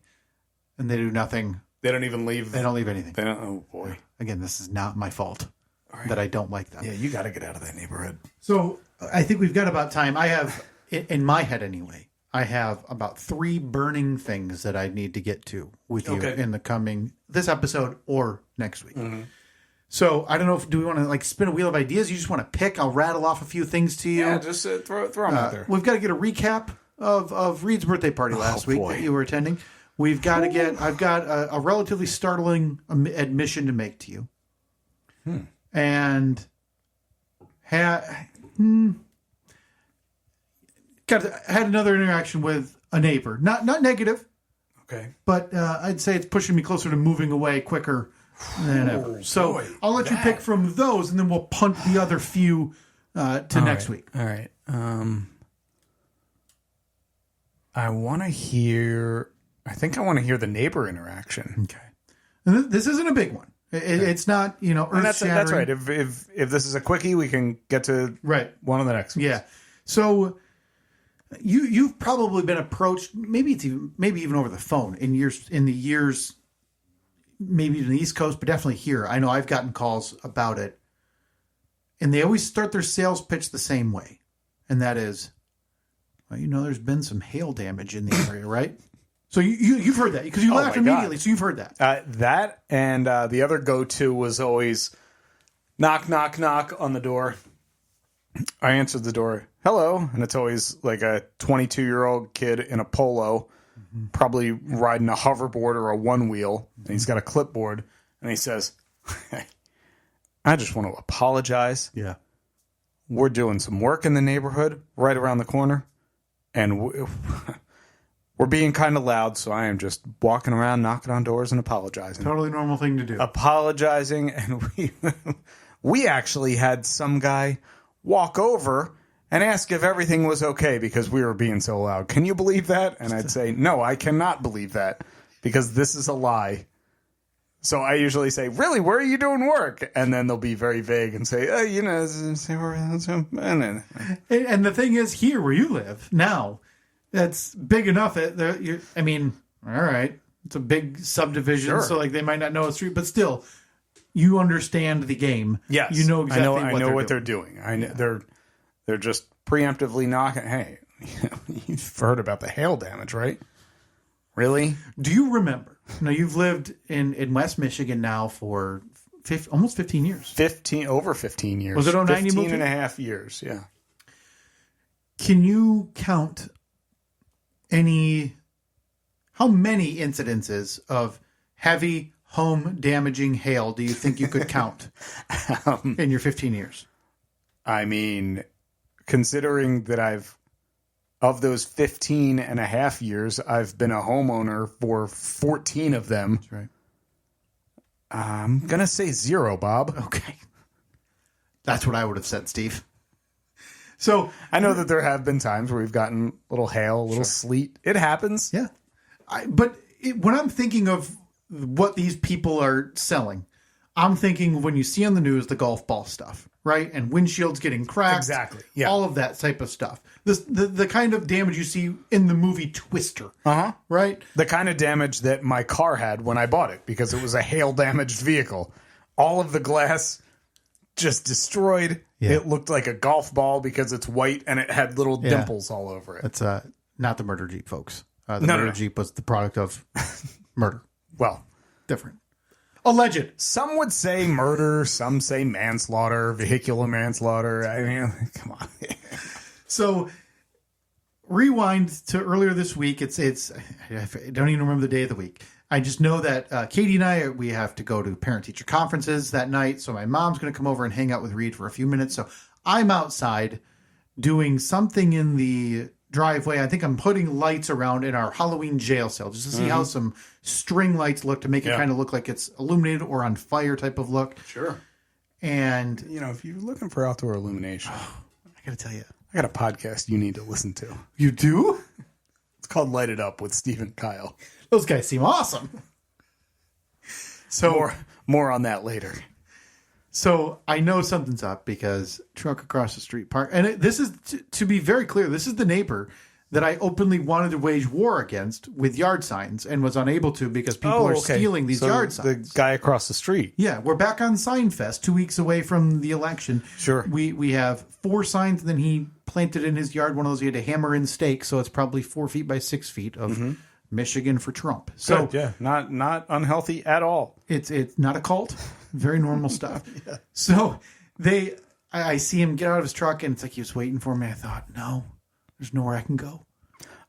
[SPEAKER 3] And they do nothing.
[SPEAKER 2] They don't even leave.
[SPEAKER 3] They don't leave anything.
[SPEAKER 2] They don't. Oh, boy.
[SPEAKER 3] Again, this is not my fault that I don't like that.
[SPEAKER 2] Yeah, you got to get out of that neighborhood.
[SPEAKER 3] So I think we've got about time. I have, in my head anyway, I have about 3 burning things that I need to get to with you in the coming, this episode or next week. Mm-hmm. So I don't know do we want to like spin a wheel of ideas? You just want to pick? I'll rattle off a few things to you.
[SPEAKER 2] Yeah, just throw them out there.
[SPEAKER 3] We've got to get a recap of Reed's birthday party last week that you were attending. We've got to get, I've got a relatively startling admission to make to you. And had another interaction with a neighbor. Not negative.
[SPEAKER 2] Okay.
[SPEAKER 3] But I'd say it's pushing me closer to moving away quicker than ever. So I'll let you pick from those, and then we'll punt the other few to next week.
[SPEAKER 2] All right. I want to hear... I think I want to hear the neighbor interaction.
[SPEAKER 3] Okay. And this isn't a big one. It's not, earth-shattering.
[SPEAKER 2] That's right. If this is a quickie, we can get to one of the next ones.
[SPEAKER 3] Yeah. So you've probably been approached, maybe even over the phone in the years, maybe in the East Coast, but definitely here. I know I've gotten calls about it, and they always start their sales pitch the same way, and that is, well, there's been some hail damage in the area, right? So you've heard that because you laughed immediately. So you've heard that.
[SPEAKER 2] That and the other go-to was always knock, knock, knock on the door. I answered the door. hello. And it's always like a 22-year-old kid in a polo, probably riding a hoverboard or a one-wheel. And he's got a clipboard. And he says, hey, I just want to apologize.
[SPEAKER 3] Yeah.
[SPEAKER 2] We're doing some work in the neighborhood right around the corner. And we're being kind of loud, so I am just walking around, knocking on doors and apologizing.
[SPEAKER 3] Totally normal thing to do.
[SPEAKER 2] Apologizing, and we actually had some guy walk over and ask if everything was okay because we were being so loud. Can you believe that? And I'd say, no, I cannot believe that because this is a lie. So I usually say, really, where are you doing work? And then they'll be very vague and say, and
[SPEAKER 3] the thing is, here where you live now, that's big enough. All right, it's a big subdivision,
[SPEAKER 2] sure.
[SPEAKER 3] So like they might not know a street, but still, you understand the game.
[SPEAKER 2] Yes,
[SPEAKER 3] you know exactly
[SPEAKER 2] I know what
[SPEAKER 3] doing.
[SPEAKER 2] they're doing. I know they're just preemptively knocking. Hey, you've heard about the hail damage, right? Really?
[SPEAKER 3] Do you remember? Now, you've lived in West Michigan now for almost 15 years.
[SPEAKER 2] Over 15 years.
[SPEAKER 3] Was it 09 you moved
[SPEAKER 2] 15 and a half years, yeah.
[SPEAKER 3] Can you count how many incidences of heavy home damaging hail do you think you could count in your 15 years?
[SPEAKER 2] I mean, considering that of those 15 and a half years, I've been a homeowner for 14 of them.
[SPEAKER 3] That's right.
[SPEAKER 2] I'm going to say 0, Bob.
[SPEAKER 3] Okay. That's what I would have said, Steve. So
[SPEAKER 2] I know that there have been times where we've gotten a little hail, a little sleet. It happens.
[SPEAKER 3] Yeah. When I'm thinking of what these people are selling, I'm thinking when you see on the news the golf ball stuff, right? And windshields getting cracked.
[SPEAKER 2] Exactly. Yeah.
[SPEAKER 3] All of that type of stuff. The kind of damage you see in the movie Twister.
[SPEAKER 2] Uh-huh.
[SPEAKER 3] Right?
[SPEAKER 2] The kind of damage that my car had when I bought it because it was a hail-damaged vehicle. All of the glass just destroyed. Yeah. It looked like a golf ball because it's white and it had little dimples all over it.
[SPEAKER 3] That's not the murder Jeep, folks. The Jeep was the product of murder.
[SPEAKER 2] Well,
[SPEAKER 3] different. Alleged.
[SPEAKER 2] Some would say murder. Some say manslaughter, vehicular manslaughter. I mean, come on.
[SPEAKER 3] So, rewind to earlier this week. I don't even remember the day of the week. I just know that Katie and I, we have to go to parent-teacher conferences that night. So my mom's going to come over and hang out with Reed for a few minutes. So I'm outside doing something in the driveway. I think I'm putting lights around in our Halloween jail cell just to see how some string lights look to make it kind of look like it's illuminated or on fire type of look.
[SPEAKER 2] Sure.
[SPEAKER 3] And,
[SPEAKER 2] if you're looking for outdoor illumination,
[SPEAKER 3] I got to tell you,
[SPEAKER 2] I got a podcast you need to listen to.
[SPEAKER 3] You do?
[SPEAKER 2] It's called Light It Up with Steve and Kyle.
[SPEAKER 3] Those guys seem awesome. So
[SPEAKER 2] more on that later.
[SPEAKER 3] So I know something's up because truck across the street park. And this is, to be very clear, this is the neighbor that I openly wanted to wage war against with yard signs and was unable to because people are stealing these yard signs.
[SPEAKER 2] The guy across the street.
[SPEAKER 3] Yeah, we're back on Sign Fest 2 weeks away from the election.
[SPEAKER 2] Sure.
[SPEAKER 3] We have 4 signs, and then he planted in his yard one of those he had to hammer in stake, so it's probably 4 feet by 6 feet of Michigan for Trump. So
[SPEAKER 2] good, yeah, not unhealthy at all.
[SPEAKER 3] It's not a cult. Very normal stuff. Yeah. So I see him get out of his truck, and it's like he was waiting for me. I thought, no, there's nowhere I can go.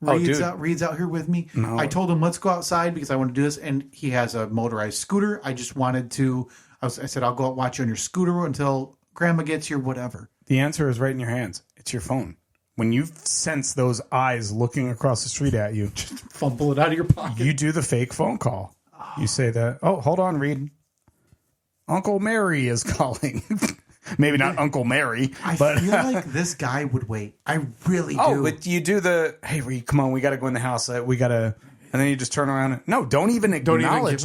[SPEAKER 3] Reed's out here with me. No. I told him, let's go outside because I want to do this. And he has a motorized scooter. I just wanted to, I said, I'll go out and watch you on your scooter until grandma gets here, whatever.
[SPEAKER 2] The answer is right in your hands. It's your phone. When you sense those eyes looking across the street at you,
[SPEAKER 3] just fumble it out of your pocket.
[SPEAKER 2] You do the fake phone call. You say that, oh, hold on, Reed. Uncle Mary is calling. Maybe not Uncle Mary. But
[SPEAKER 3] I feel like this guy would wait. I really do.
[SPEAKER 2] Oh, but you do the, hey, Reed, come on, we got to go in the house. We got to, and then you just turn around. No, don't even acknowledge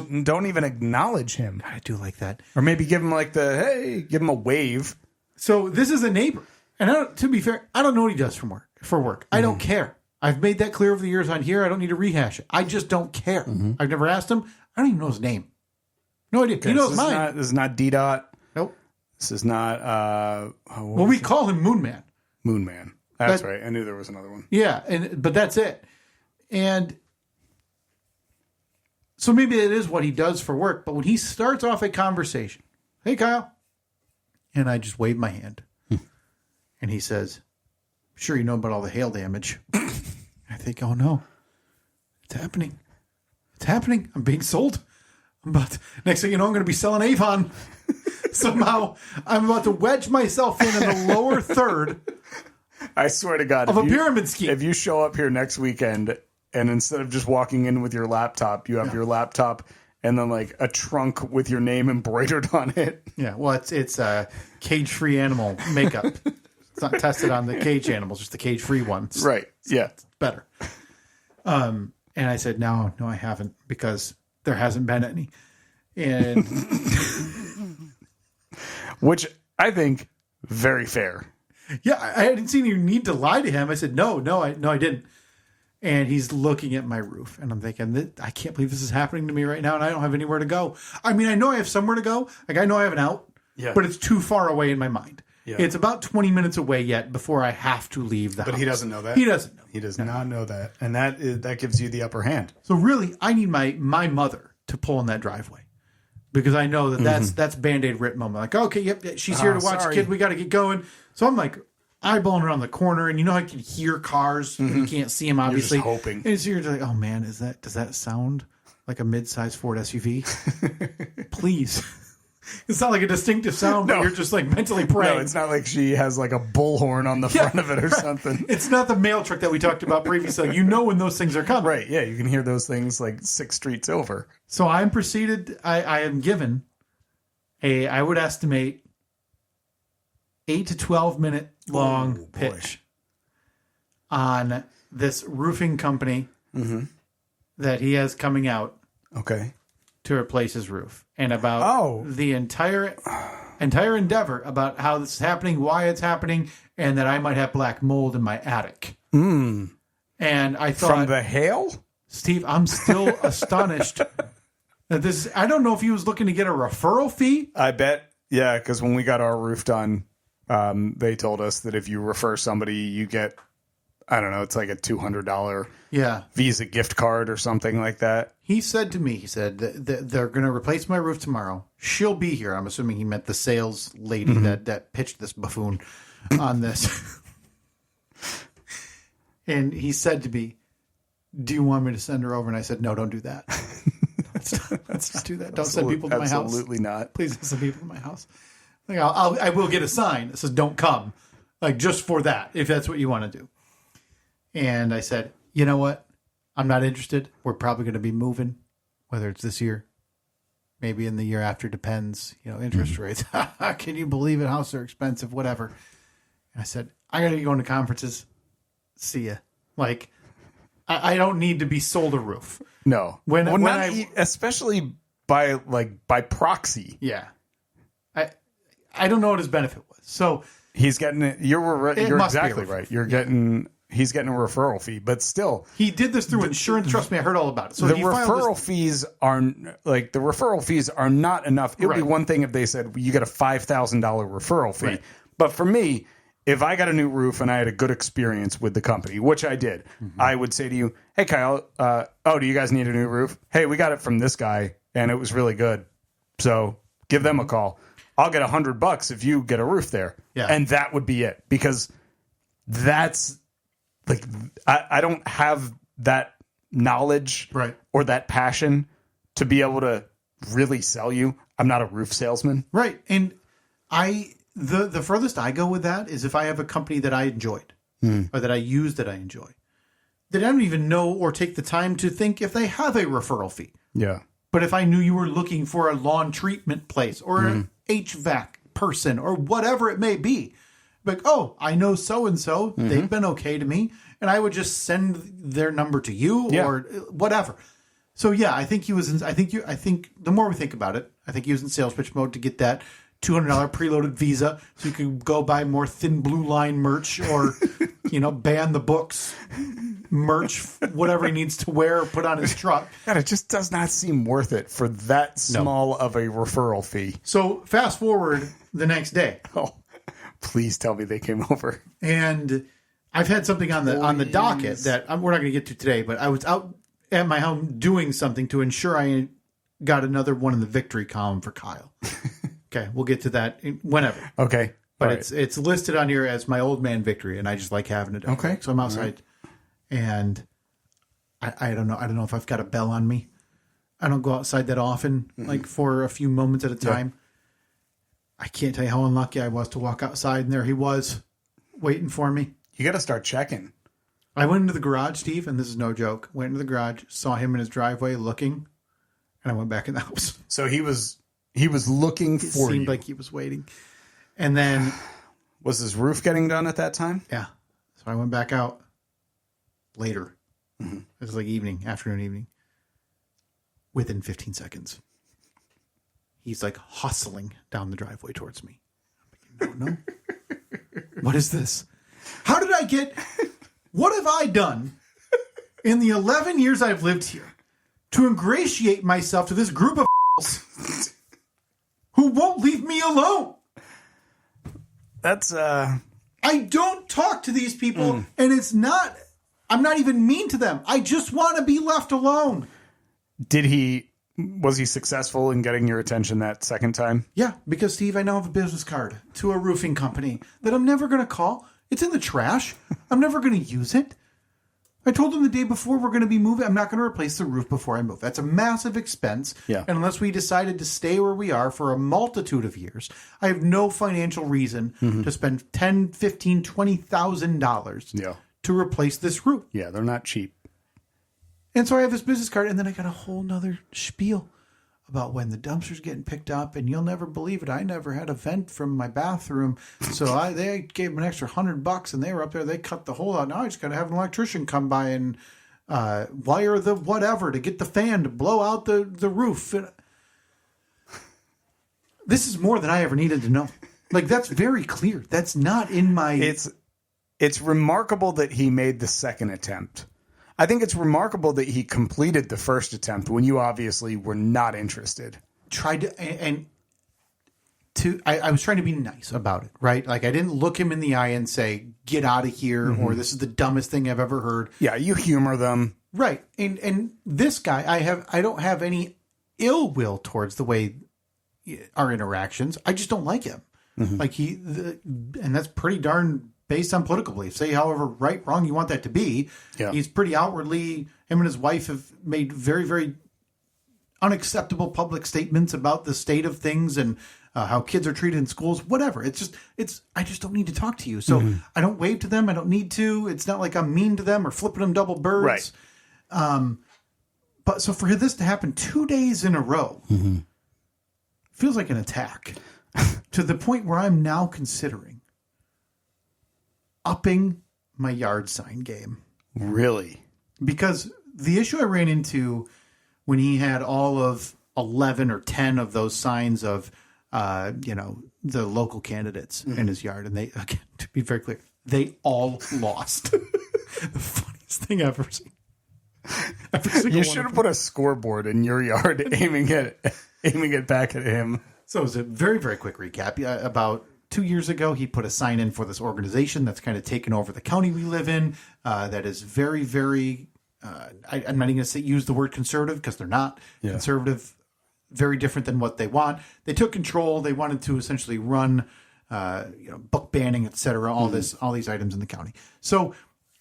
[SPEAKER 2] him.
[SPEAKER 3] I do like that.
[SPEAKER 2] Or maybe give him give him a wave.
[SPEAKER 3] So this is a neighbor. And to be fair, I don't know what he does for work. I don't care. I've made that clear over the years on here. I don't need to rehash it. I just don't care. I've never asked him. I don't even know his name. No idea.
[SPEAKER 2] Okay,
[SPEAKER 3] he knows mine.
[SPEAKER 2] This is not D-Dot.
[SPEAKER 3] Nope.
[SPEAKER 2] This is not...
[SPEAKER 3] we call him Moonman.
[SPEAKER 2] Moonman. That's right. I knew there was another one.
[SPEAKER 3] Yeah, but that's it. And so maybe it is what he does for work. But when he starts off a conversation, hey, Kyle. And I just wave my hand. And he says, sure you know about all the hail damage. I think, oh no, it's happening. It's happening. I'm being sold. Next thing you know, I'm going to be selling Avon. Somehow, I'm about to wedge myself in the lower third.
[SPEAKER 2] I swear to God.
[SPEAKER 3] Of a pyramid scheme.
[SPEAKER 2] If you show up here next weekend and instead of just walking in with your laptop, you have your laptop and then like a trunk with your name embroidered on it.
[SPEAKER 3] Yeah, well, it's cage-free animal makeup. It's not tested on the cage animals, just the cage-free ones.
[SPEAKER 2] Right, yeah.
[SPEAKER 3] It's better. And I said, no, I haven't, because there hasn't been any. And
[SPEAKER 2] which I think very fair.
[SPEAKER 3] Yeah, I didn't see any need to lie to him. I said, no, I didn't. And he's looking at my roof, and I'm thinking, I can't believe this is happening to me right now, and I don't have anywhere to go. I mean, I know I have somewhere to go. Like, I know I have an out, but it's too far away in my mind. Yeah. It's about 20 minutes away yet before I have to leave the house.
[SPEAKER 2] But he doesn't know that?
[SPEAKER 3] He doesn't know.
[SPEAKER 2] He does not know that. And that gives you the upper hand.
[SPEAKER 3] So really, I need my mother to pull in that driveway. Because I know that's Band-Aid written moment. Like, okay, yep, she's here to watch the kid. We got to get going. So I'm like eyeballing around the corner, and you know how you can hear cars. You can't see them, obviously.
[SPEAKER 2] You're just hoping.
[SPEAKER 3] And so you're like, oh man, does that sound like a mid-sized Ford SUV? Please. It's not like a distinctive sound, but you're just like mentally praying.
[SPEAKER 2] No, it's not like she has like a bullhorn on the front of it or something.
[SPEAKER 3] It's not the mail truck that we talked about previously. You know when those things are coming.
[SPEAKER 2] Right, yeah, you can hear those things like 6 streets over.
[SPEAKER 3] So I am given I would estimate 8 to 12 minute long pitch on this roofing company that he has coming out.
[SPEAKER 2] Okay.
[SPEAKER 3] To replace his roof, and about the entire endeavor about how this is happening, why it's happening, and that I might have black mold in my attic. And I thought,
[SPEAKER 2] from the hail,
[SPEAKER 3] Steve, I'm still astonished that this. I don't know if he was looking to get a referral fee.
[SPEAKER 2] I bet, yeah, because when we got our roof done, they told us that if you refer somebody, you get, I don't know, it's like a $200 Visa gift card or something like that.
[SPEAKER 3] He said to me, that they're going to replace my roof tomorrow. She'll be here. I'm assuming he meant the sales lady that pitched this buffoon on this. And he said to me, do you want me to send her over? And I said, no, don't do that. Let's not do that. Don't send people to my house.
[SPEAKER 2] Absolutely not.
[SPEAKER 3] Please don't send people to my house. Like, I will get a sign that says don't come. Like, just for that, if that's what you want to do. And I said, you know what? I'm not interested. We're probably going to be moving, whether it's this year, maybe in the year after, depends, interest rates. Can you believe it? Houses are expensive, whatever. And I said, I got to be going to conferences. See ya. Like, I don't need to be sold a roof.
[SPEAKER 2] No. Especially by proxy.
[SPEAKER 3] Yeah. I don't know what his benefit was. So
[SPEAKER 2] he's getting it. You're exactly right. He's getting a referral fee, but still,
[SPEAKER 3] he did this through insurance. Trust me, I heard all about it. So
[SPEAKER 2] the referral fees are not enough. It would be one thing if they said you get a $5,000 referral fee, but for me, if I got a new roof and I had a good experience with the company, which I did, I would say to you, "Hey, Kyle, do you guys need a new roof? Hey, we got it from this guy, and it was really good. So give them a call. I'll get $100 if you get a roof there." Yeah, and that would be it, because that's. Like, I don't have that knowledge or that passion to be able to really sell you. I'm not a roof salesman.
[SPEAKER 3] Right. And the furthest I go with that is if I have a company that I enjoyed or that I use that I enjoy, that I don't even know or take the time to think if they have a referral fee.
[SPEAKER 2] Yeah.
[SPEAKER 3] But if I knew you were looking for a lawn treatment place or an HVAC person or whatever it may be, like, oh, I know so-and-so, they've been okay to me, and I would just send their number to you or whatever. So, yeah, I think he was I think the more we think about it, I think he was in sales pitch mode to get that $200 preloaded Visa so you could go buy more Thin Blue Line merch or, ban the books merch, whatever he needs to wear or put on his truck.
[SPEAKER 2] God, it just does not seem worth it for that small of a referral fee.
[SPEAKER 3] So, fast forward the next day.
[SPEAKER 2] Oh. Please tell me they came over.
[SPEAKER 3] And I've had something on the docket that we're not going to get to today, but I was out at my home doing something to ensure I got another one in the victory column for Kyle. Okay, we'll get to that whenever.
[SPEAKER 2] Okay.
[SPEAKER 3] But
[SPEAKER 2] Right.
[SPEAKER 3] it's listed on here as my old man victory, and I just like having it.
[SPEAKER 2] Okay.
[SPEAKER 3] So I'm outside, and I don't know. I don't know if I've got a bell on me. I don't go outside that often, like for a few moments at a time. I can't tell you how unlucky I was to walk outside, and there he was, waiting for me.
[SPEAKER 2] You got to start checking.
[SPEAKER 3] I went into the garage, Steve, and this is no joke. Went into the garage, saw him in his driveway looking, and I went back in the house.
[SPEAKER 2] So he was looking
[SPEAKER 3] It
[SPEAKER 2] for
[SPEAKER 3] seemed
[SPEAKER 2] you.
[SPEAKER 3] like he was waiting. And then,
[SPEAKER 2] Was his roof getting done at that time?
[SPEAKER 3] yeah. So I went back out later. It was like afternoon, evening. Within 15 seconds, he's like hustling down the driveway towards me. I'm like, no. What is this? How did I get... What have I done in the 11 years I've lived here to ingratiate myself to this group of who won't leave me alone?
[SPEAKER 2] That's
[SPEAKER 3] I don't talk to these people, and it's not... I'm not even mean to them. I just want to be left alone.
[SPEAKER 2] Was he successful in getting your attention that second time?
[SPEAKER 3] Yeah, because, Steve, I now have a business card to a roofing company that I'm never going to call. It's in the trash. I'm never going to use it. I told them the day before we're going to be moving, I'm not going to replace the roof before I move. That's a massive expense.
[SPEAKER 2] Yeah.
[SPEAKER 3] And unless we decided to stay where we are for a multitude of years, I have no financial reason to spend $10,000, $15,000, $20,000 to replace this roof.
[SPEAKER 2] Yeah, they're not cheap.
[SPEAKER 3] And so I have this business card, and then I got a whole nother spiel about when the dumpster's getting picked up, and you'll never believe it. I never had a vent from my bathroom, so they gave them an extra $100, and they were up there. They cut the hole out. Now I just got to have an electrician come by and wire the whatever to get the fan to blow out the roof. This is more than I ever needed to know. Like, that's very clear. That's not in my...
[SPEAKER 2] It's remarkable that he made the second attempt. I think it's remarkable that he completed the first attempt when you obviously were not interested.
[SPEAKER 3] I was trying to be nice about it, right? Like, I didn't look him in the eye and say, get out of here, or this is the dumbest thing I've ever heard.
[SPEAKER 2] Yeah, you humor them.
[SPEAKER 3] Right. And this guy, I don't have any ill will towards the way our interactions. I just don't like him. Like and that's pretty darn based on political beliefs. Say however right, wrong you want that to be.
[SPEAKER 2] Yeah.
[SPEAKER 3] He's pretty outwardly, him and his wife have made very, very unacceptable public statements about the state of things and how kids are treated in schools, whatever. I just don't need to talk to you. So I don't wave to them. I don't need to. It's not like I'm mean to them or flipping them double birds.
[SPEAKER 2] Right.
[SPEAKER 3] But so for this to happen 2 days in a row feels like an attack to the point where I'm now considering upping my yard sign game.
[SPEAKER 2] Really?
[SPEAKER 3] Because the issue I ran into when he had all of 11 or 10 of those signs of, the local candidates in his yard. And they, again, to be very clear, they all lost. The funniest thing I've ever seen.
[SPEAKER 2] You should have put a scoreboard in your yard aiming it back at him.
[SPEAKER 3] So it was a very, very quick recap. About 2 years ago, he put a sign in for this organization that's kind of taken over the county we live in. That is very, very, I'm not even going to use the word conservative because they're not conservative. Very different than what they want. They took control. They wanted to essentially run, book banning, et cetera, all these items in the county. So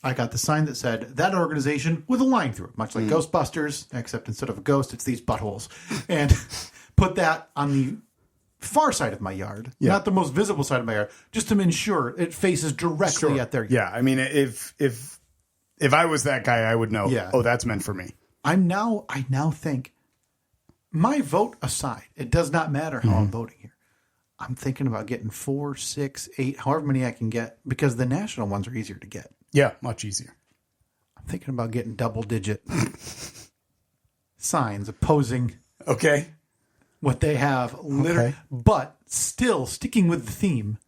[SPEAKER 3] I got the sign that said that organization with a line through it, much like Ghostbusters, except instead of a ghost, it's these buttholes. And put that on the far side of my yard, not the most visible side of my yard, just to ensure it faces directly at their yard.
[SPEAKER 2] Yeah, I mean, if I was that guy, I would know, oh, that's meant for me.
[SPEAKER 3] I now think, my vote aside, it does not matter how I'm voting here. I'm thinking about getting 4, 6, 8, however many I can get, because the national ones are easier to get.
[SPEAKER 2] Yeah, much easier.
[SPEAKER 3] I'm thinking about getting double-digit signs opposing what they have, literally, but still sticking with the theme,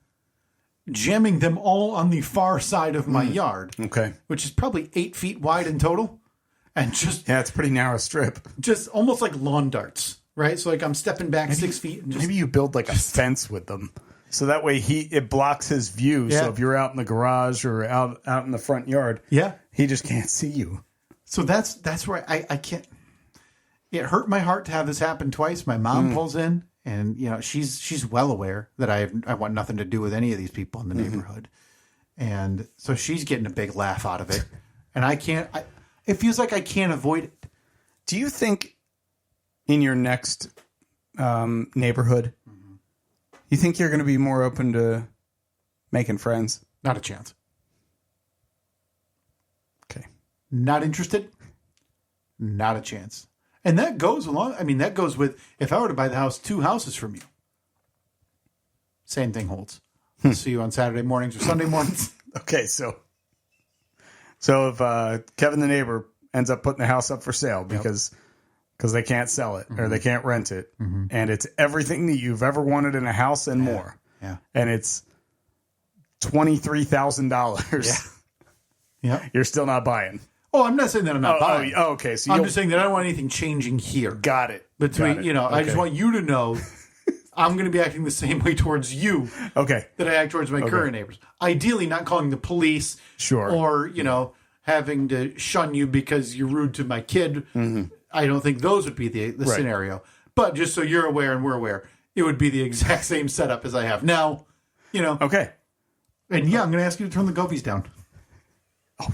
[SPEAKER 3] jamming them all on the far side of my yard, which is probably 8 feet wide in total, and it's a pretty narrow strip, just almost like lawn darts, right? So like I'm stepping back 6 feet, and
[SPEAKER 2] maybe you build like a fence with them, so that way it blocks his view. Yeah. So if you're out in the garage or out in the front yard, he just can't see you. So that's where I can't. It hurt my heart to have this happen twice. My mom pulls in
[SPEAKER 3] And, you know, she's well aware that I want nothing to do with any of these people in the neighborhood. And so she's getting a big laugh out of it. And it feels like I can't avoid it.
[SPEAKER 2] Do you think in your next neighborhood, you think you're going to be more open to making friends?
[SPEAKER 3] Not a chance.
[SPEAKER 2] Okay.
[SPEAKER 3] Not interested? Not a chance. And that goes with if I were to buy the house 2 houses from you. Same thing holds. I'll see you on Saturday mornings or Sunday mornings.
[SPEAKER 2] Okay, so if Kevin the neighbor ends up putting the house up for sale because they can't sell it or they can't rent it, and it's everything that you've ever wanted in a house and more, and it's $23,000, you're still not buying.
[SPEAKER 3] Oh, I'm not saying that I'm not buying.
[SPEAKER 2] Oh, okay. So
[SPEAKER 3] I'm just saying that I don't want anything changing here.
[SPEAKER 2] Got it.
[SPEAKER 3] I just want you to know I'm going to be acting the same way towards you that I act towards my current neighbors. Ideally, not calling the police or, having to shun you because you're rude to my kid. I don't think those would be the scenario. But just so you're aware and we're aware, it would be the exact same setup as I have now.
[SPEAKER 2] Okay.
[SPEAKER 3] And I'm going to ask you to turn the govies down.
[SPEAKER 2] Oh,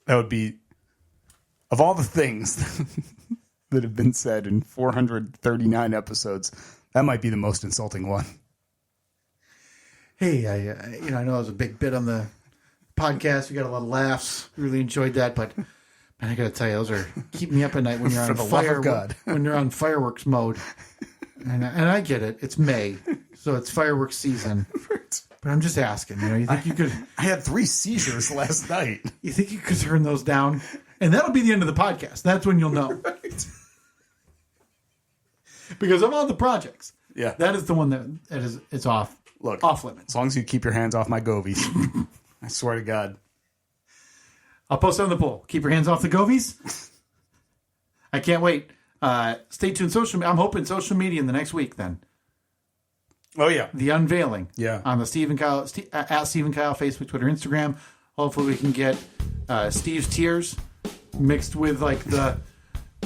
[SPEAKER 2] that would be, of all the things that have been said in 439 episodes, that might be the most insulting one.
[SPEAKER 3] Hey, I know it was a big bit on the podcast. We got a lot of laughs. Really enjoyed that, but man, I got to tell you, those are keep me up at night when you're on fire. When you're on fireworks mode, and I get it. It's May, so it's fireworks season. But I'm just asking. You think you could?
[SPEAKER 2] I had 3 seizures last night.
[SPEAKER 3] You think you could turn those down? And that'll be the end of the podcast. That's when you'll know. Right. Because of all the projects, that is the one that is it's off.
[SPEAKER 2] Look,
[SPEAKER 3] off limits.
[SPEAKER 2] As long as you keep your hands off my govies, I swear to God.
[SPEAKER 3] I'll post on the poll. Keep your hands off the govies. I can't wait. Stay tuned. I'm hoping social media in the next week. Then.
[SPEAKER 2] Oh yeah,
[SPEAKER 3] the unveiling.
[SPEAKER 2] Yeah,
[SPEAKER 3] on the Steve and Kyle at Steve and Kyle Facebook, Twitter, Instagram. Hopefully, we can get Steve's tears mixed with the.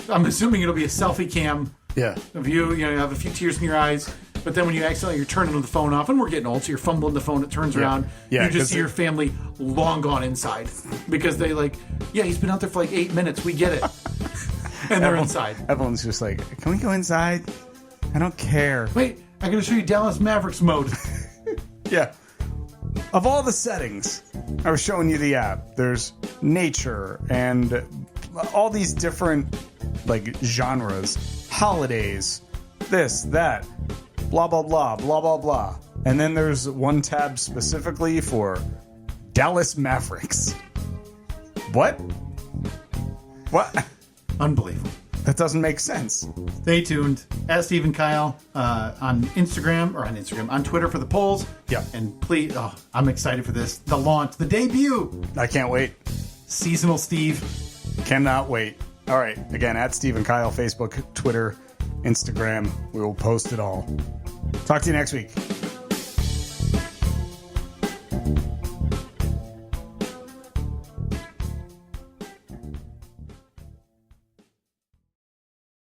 [SPEAKER 3] I'm assuming it'll be a selfie cam.
[SPEAKER 2] Yeah.
[SPEAKER 3] Of you have a few tears in your eyes, but then when you're turning the phone off, and we're getting old, so you're fumbling the phone, it turns around. Yeah. You just see your family long gone inside because they he's been out there for 8 minutes. We get it, and they're inside.
[SPEAKER 2] Everyone's just like, can we go inside? I don't care.
[SPEAKER 3] Wait. I'm going to show you Dallas Mavericks mode.
[SPEAKER 2] Yeah. Of all the settings, I was showing you the app. There's nature and all these different genres, holidays, this, that, blah, blah, blah, blah, blah, blah. And then there's one tab specifically for Dallas Mavericks. What?
[SPEAKER 3] Unbelievable.
[SPEAKER 2] That doesn't make sense.
[SPEAKER 3] Stay tuned. At Steve and Kyle on Twitter for the polls.
[SPEAKER 2] Yeah.
[SPEAKER 3] And please, I'm excited for this. The launch, the debut.
[SPEAKER 2] I can't wait.
[SPEAKER 3] Seasonal Steve.
[SPEAKER 2] Cannot wait. All right. Again, at Steve and Kyle, Facebook, Twitter, Instagram. We will post it all. Talk to you next week.